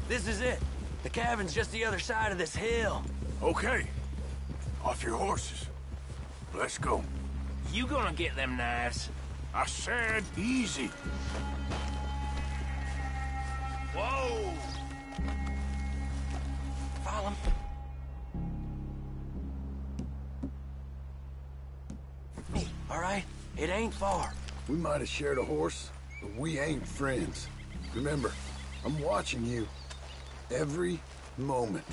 This is it. The cabin's just the other side of this hill. Okay. Off your horses. Let's go. You gonna get them knives? I said easy. Whoa! Follow me, all right? It ain't far. We might have shared a horse, but we ain't friends. Remember, I'm watching you. Every moment.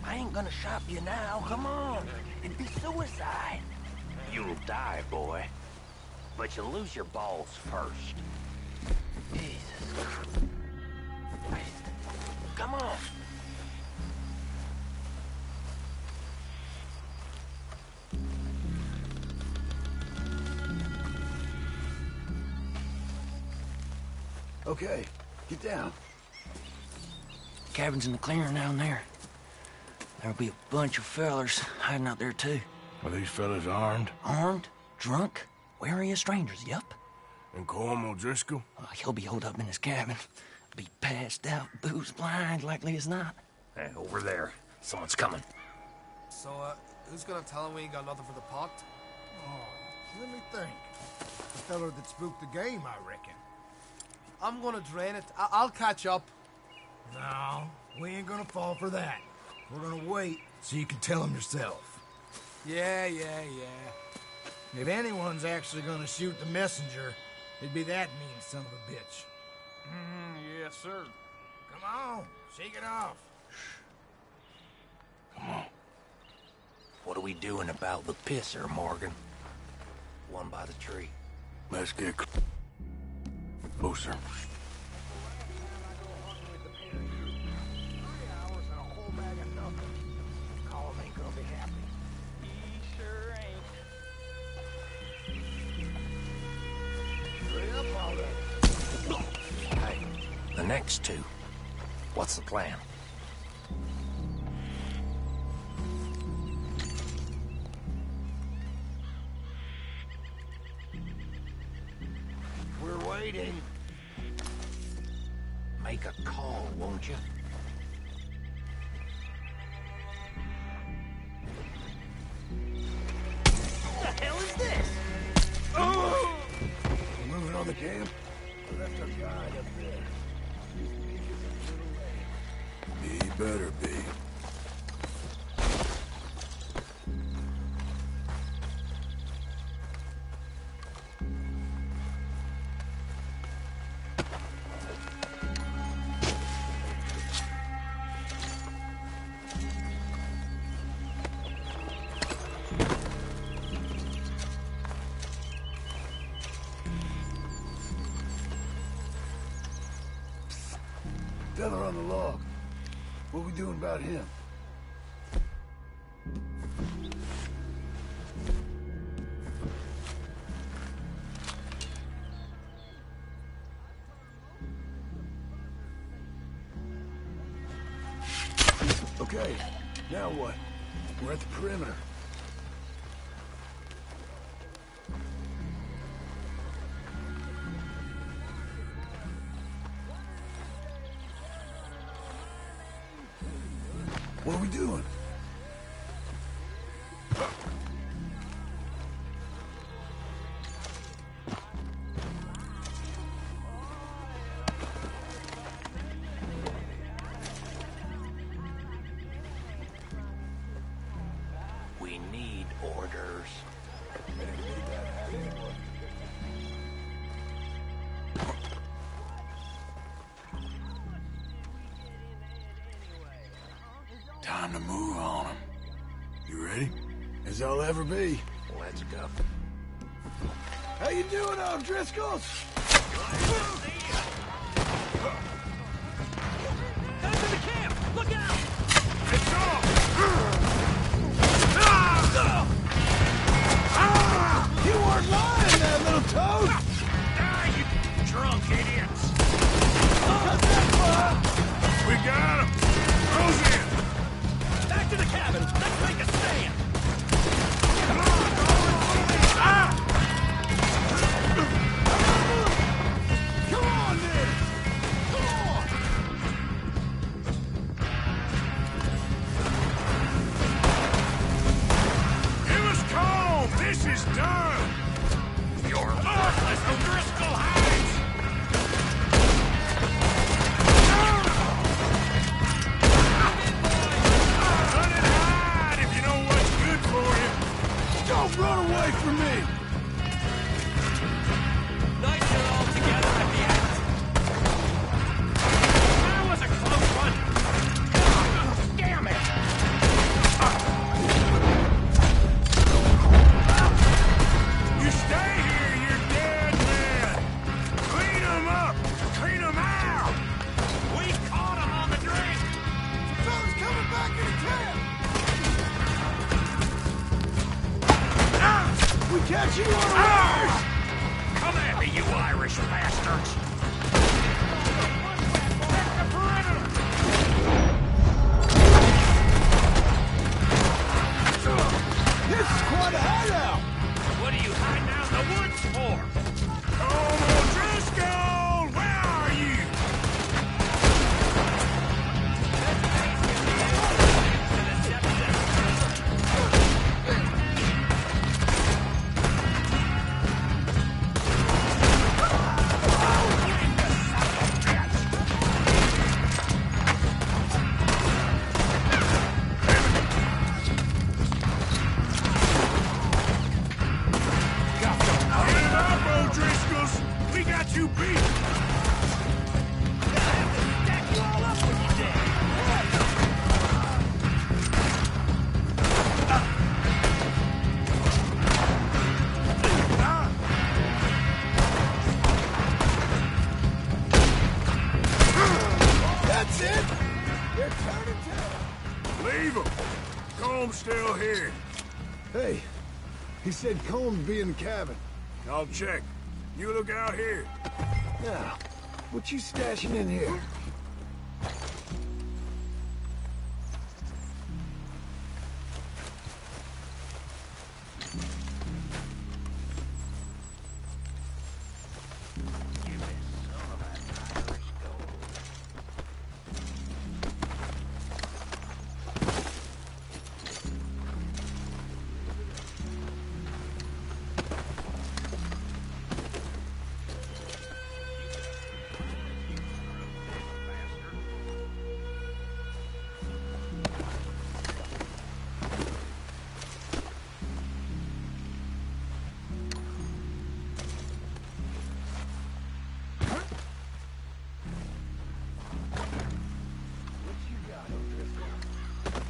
I ain't gonna shop you now. Come on. It'd be suicide. You'll die, boy. But you'll lose your balls first. Jesus Christ. Come on. Okay, get down. Cabin's in the clearing down there. There'll be a bunch of fellers hiding out there, too. Are these fellas armed? Armed? Drunk? Wary of strangers, yup. And Colm O'Driscoll? He'll be holed up in his cabin. Be passed out, booze blind, likely as not. Hey, over there. Someone's coming. So, who's gonna tell him we ain't got nothing for the pot? Oh, let me think. The feller that spooked the game, I reckon. I'm gonna drain it. I'll catch up. No, we ain't gonna fall for that. We're gonna wait so you can tell him yourself. Yeah. If anyone's actually gonna shoot the messenger, it'd be that mean son of a bitch. Yes, sir. Come on, shake it off. Come on. What are we doing about the pisser, Morgan? One by the tree. Let's get closer. Hey, the next two. What's the plan? We're waiting. Make a call, won't you? What the hell is this? Oh! We're moving on the camp. We left our guide up there. He better be. Feller on the log. What we doing about him? Okay, now what? We're at the perimeter. What are we doing? We need orders. Time to move on him. You ready? As I'll ever be. Let's go. How you doing, O'Driscolls? Guys in the camp! Look out! It's off! away from me! Nice you're all together at the end. That was a close one. Damn it! You stay here, you're dead man! Clean them up! Clean them out! We caught him on the drink! Fellas coming back in the camp! We catch you on ours! Come at me, you Irish bastards! Check the perimeter! This is quite a hideout! What are you hiding out in the woods for? Come on, Driscoll! Where are you? Get up, O'Driscolls! We got you beat! Stack you all up when you're dead. That's it! They're turning tail! Leave him! Comb's still here. Hey, he said Combs be in the cabin. I'll check. You look out here. Now, what you stashing in here?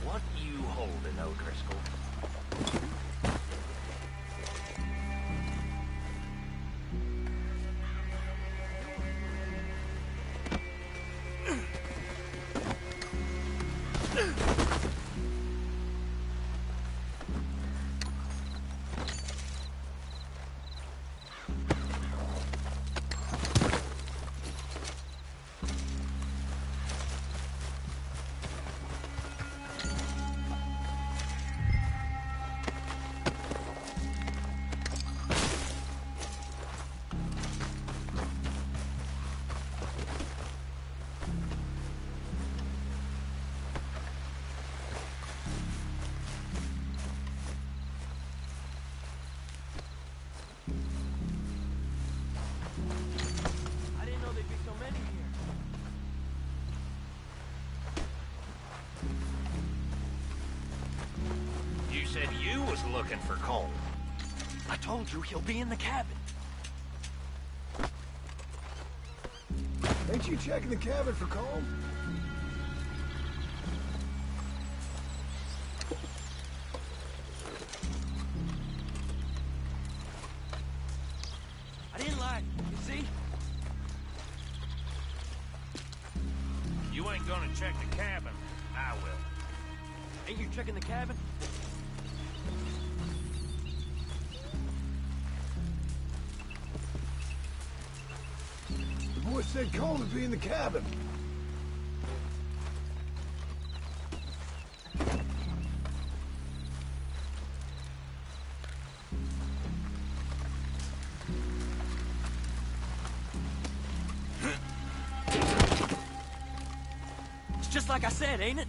What you holding, O'Driscoll? I didn't know there'd be so many here. You said you was looking for Cole. I told you he'll be in the cabin. Ain't you checking the cabin for Combs? I didn't lie. You see? You ain't gonna check the cabin. I will. Ain't you checking the cabin? The boy said Combs would be in the cabin. It's just like I said, ain't it?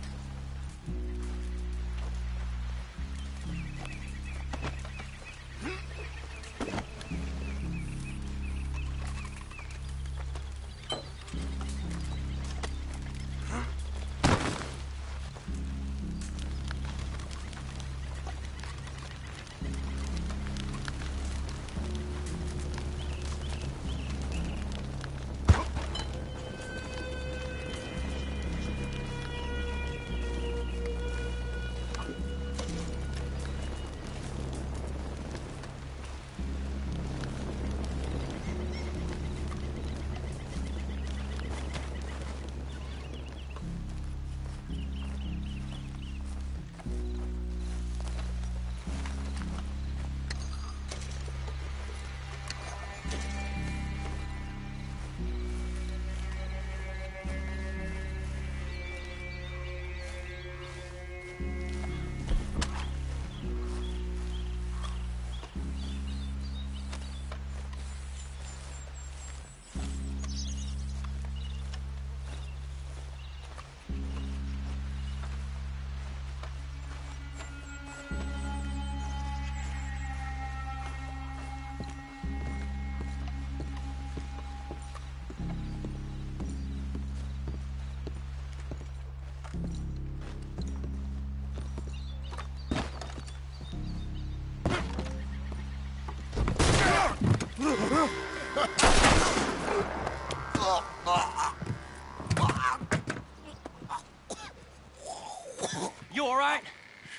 You all right?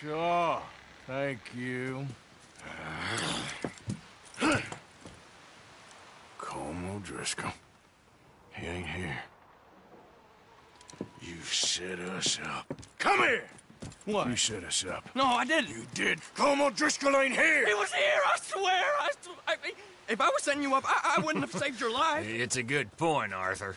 Sure. Thank you. Colm O'Driscoll. He ain't here. You set us up. Come here! What? You set us up. No, I didn't. You did. Colm O'Driscoll ain't here! He was here, I swear! If I was setting you up, I wouldn't have saved your life. It's a good point, Arthur.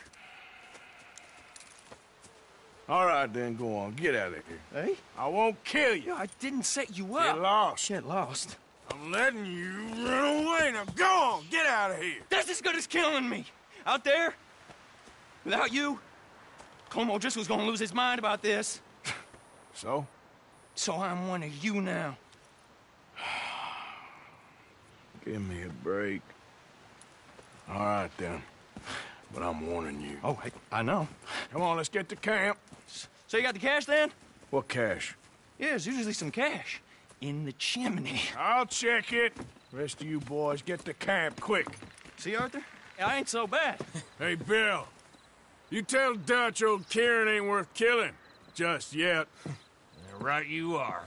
All right, then, go on. Get out of here. Hey? I won't kill you. I didn't set you up. Get lost. Get lost. I'm letting you run away. Now go on. Get out of here. That's as good as killing me. Out there, without you, Colm O'Driscoll's gonna lose his mind about this. So? So I'm one of you now. Give me a break. All right, then. But I'm warning you. Oh, hey, I know. Come on, let's get to camp. So you got the cash, then? What cash? Yeah, there's usually some cash. In the chimney. I'll check it. Rest of you boys, get to camp, quick. See, Arthur? I ain't so bad. Hey, Bill. You tell Dutch old Kieran ain't worth killing. Just yet. Right you are.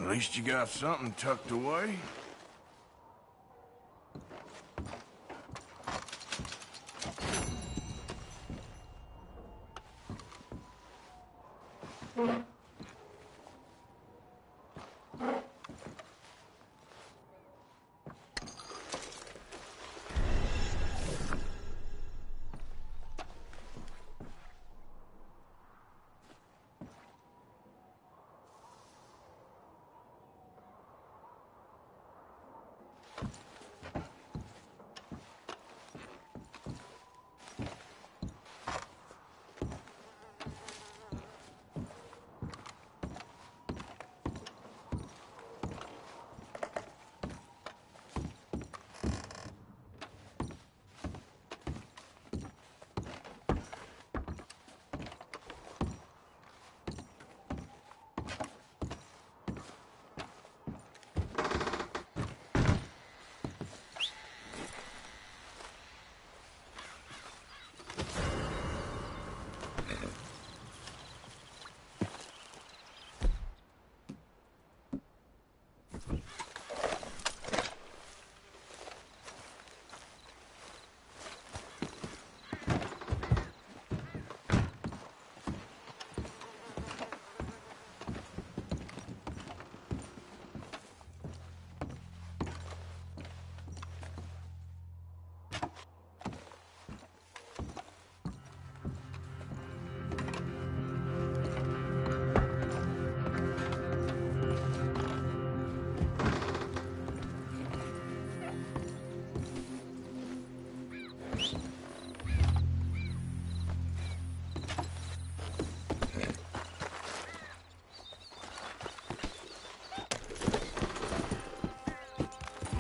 At least you got something tucked away.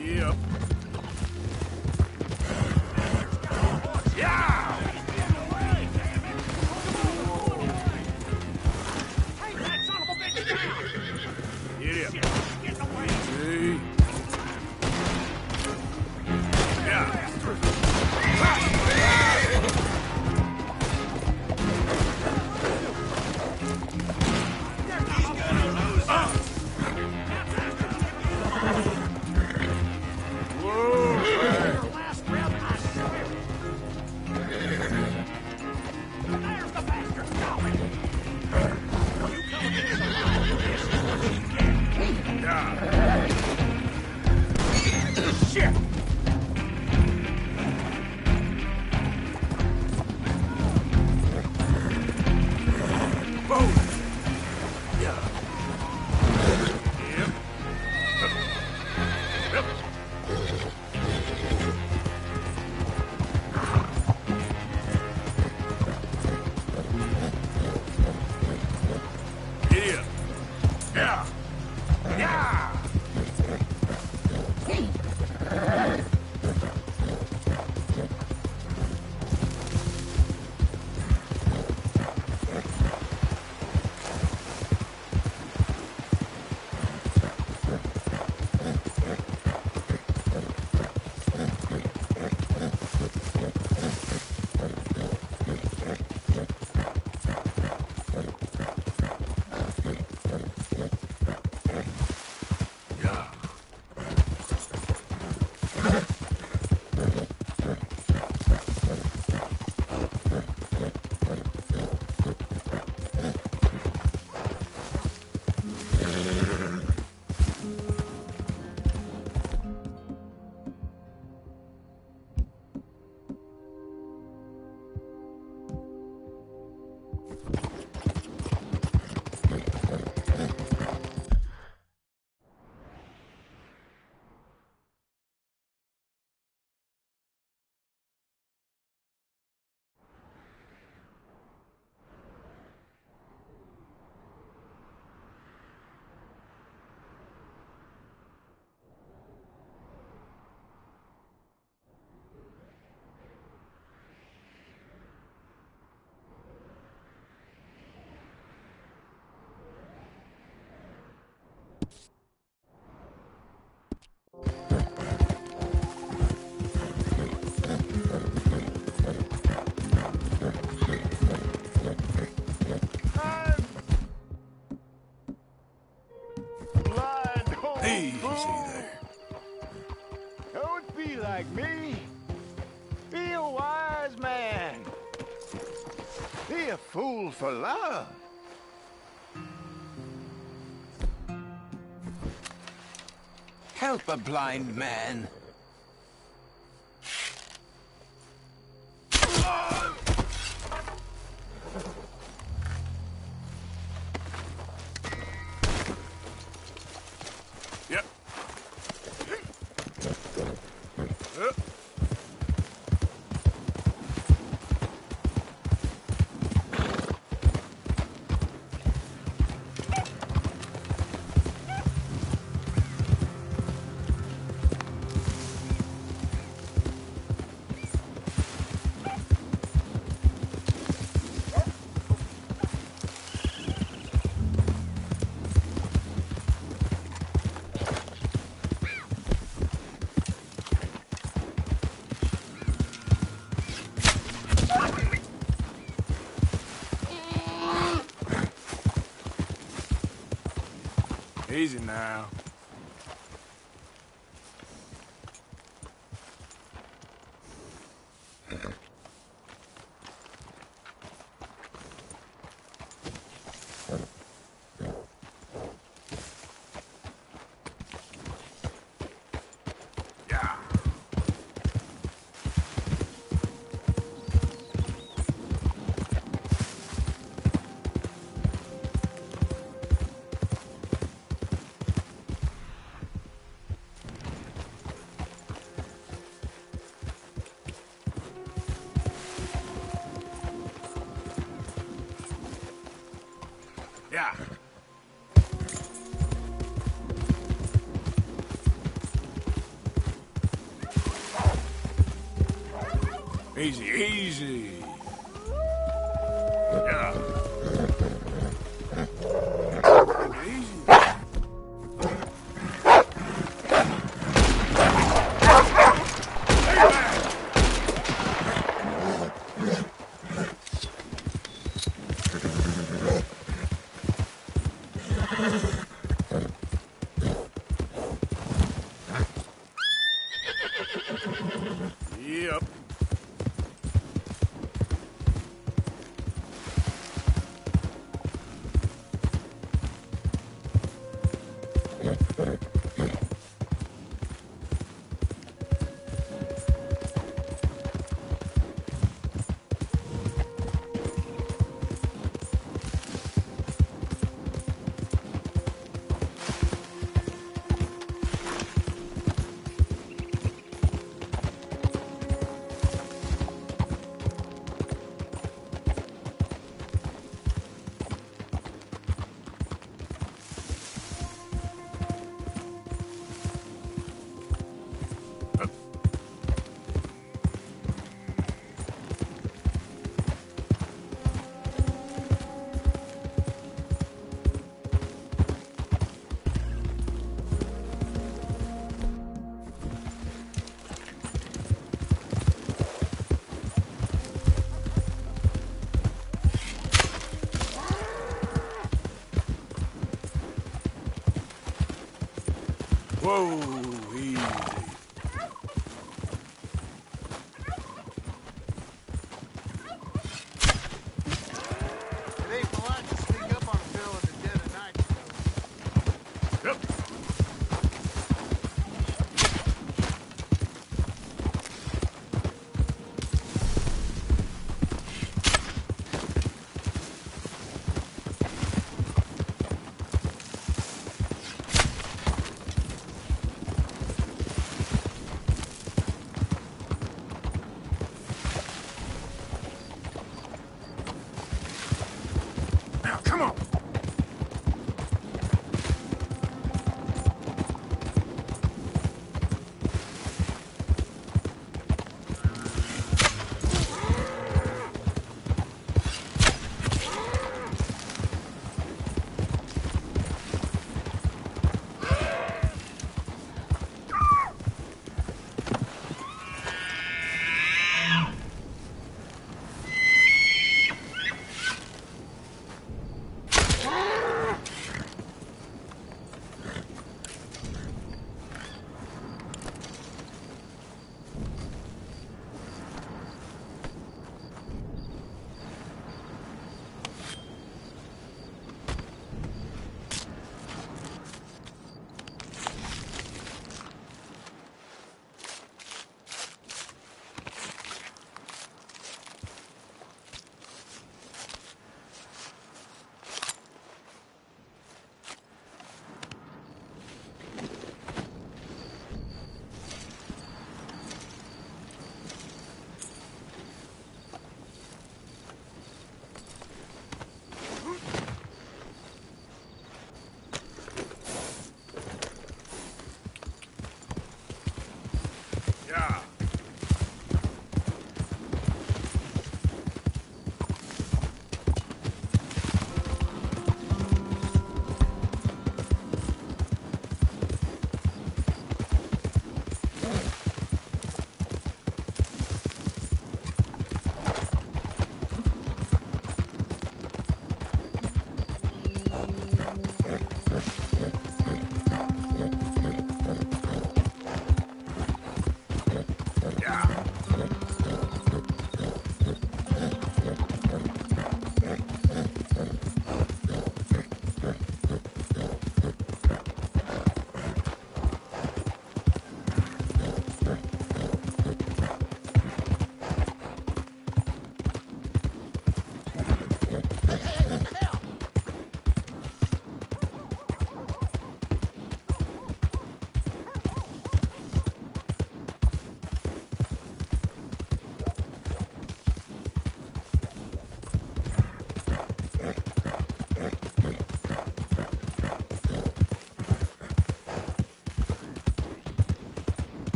Yep. Easy there. Don't be like me. Be a wise man. Be a fool for love. Help a blind man. Yep. Easy now. Yeah. Easy, easy. Yeah. Yep. Whoa, easy. It ain't polite to sneak up on a fella in the dead of night. Yep. Now, come on.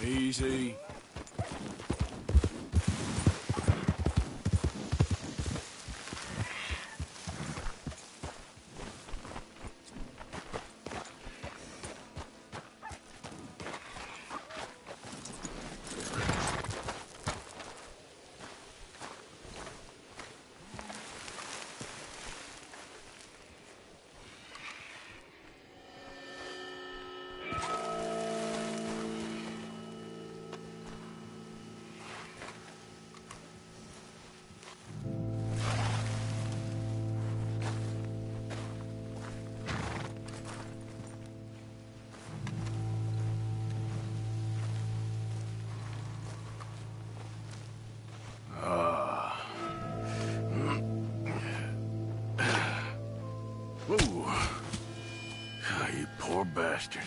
Easy. Ooh. Ah, you poor bastard.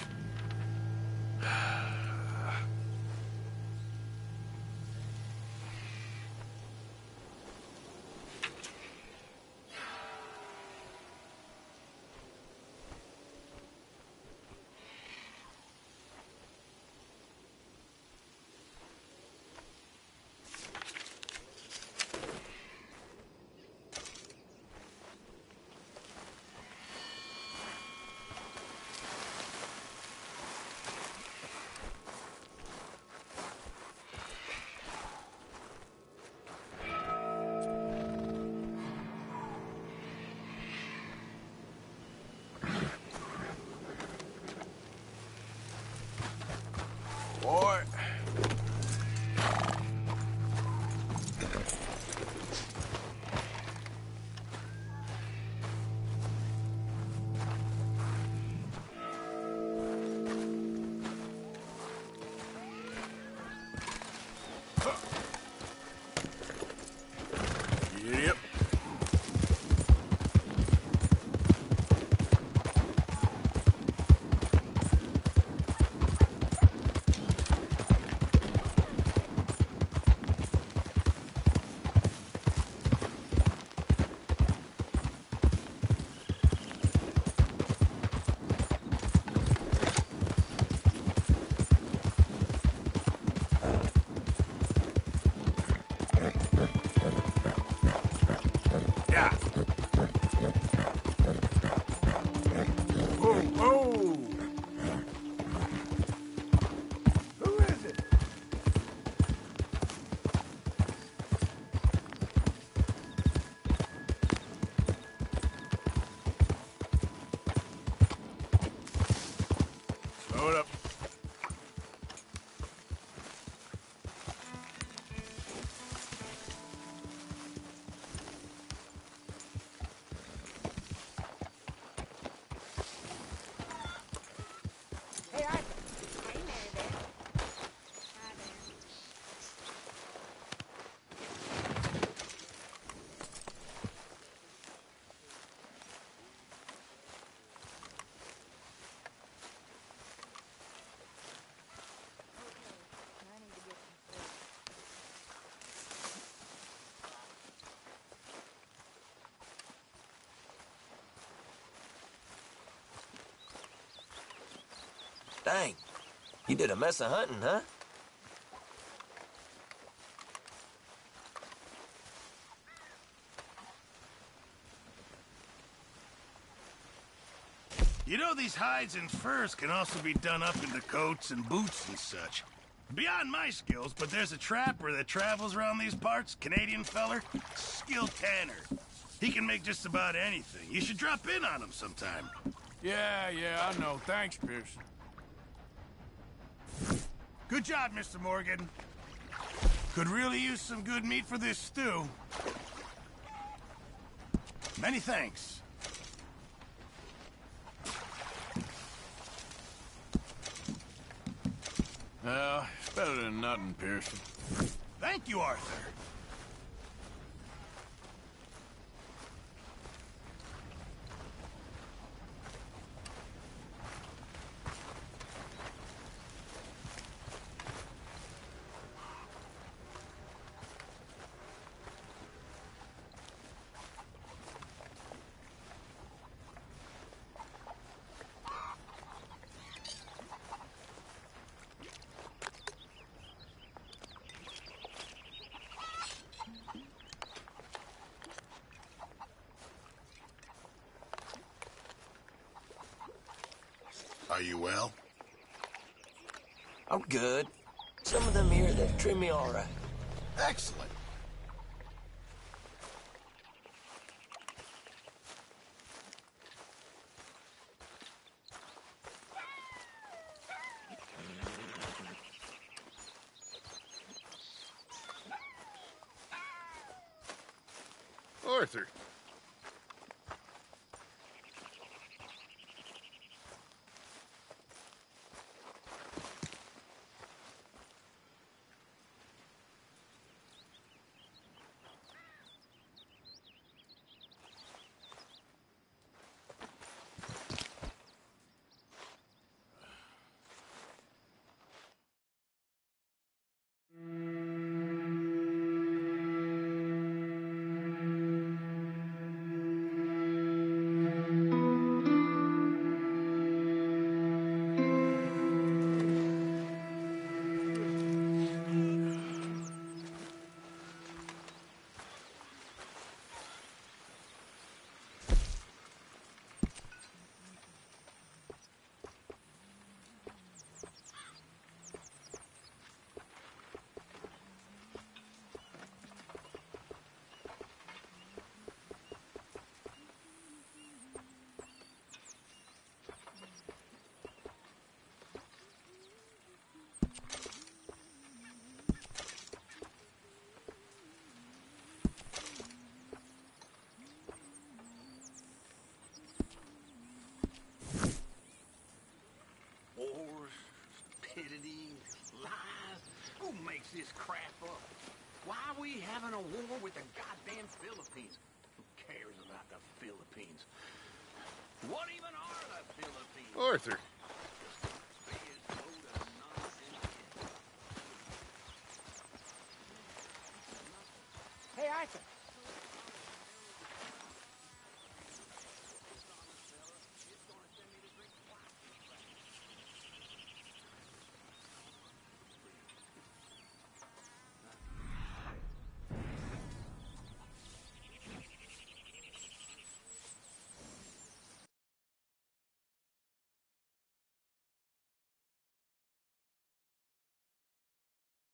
Boy. Yep. Yeah. Oh, oh. Who is it? Slow it up. Dang. You did a mess of hunting, huh? You know, these hides and furs can also be done up into coats and boots and such. Beyond my skills, but there's a trapper that travels around these parts, Canadian feller, skilled tanner. He can make just about anything. You should drop in on him sometime. Yeah, I know. Thanks, Pearson. Good job, Mr. Morgan. Could really use some good meat for this stew. Many thanks. Well, it's better than nothing, Pearson. Thank you, Arthur. Are you well? I'm good. Some of them here, they treat me all right. Excellent. Arthur. Who makes this crap up? Why are we having a war with the goddamn Philippines? Who cares about the Philippines? What even are the Philippines? Arthur. Hey, Arthur.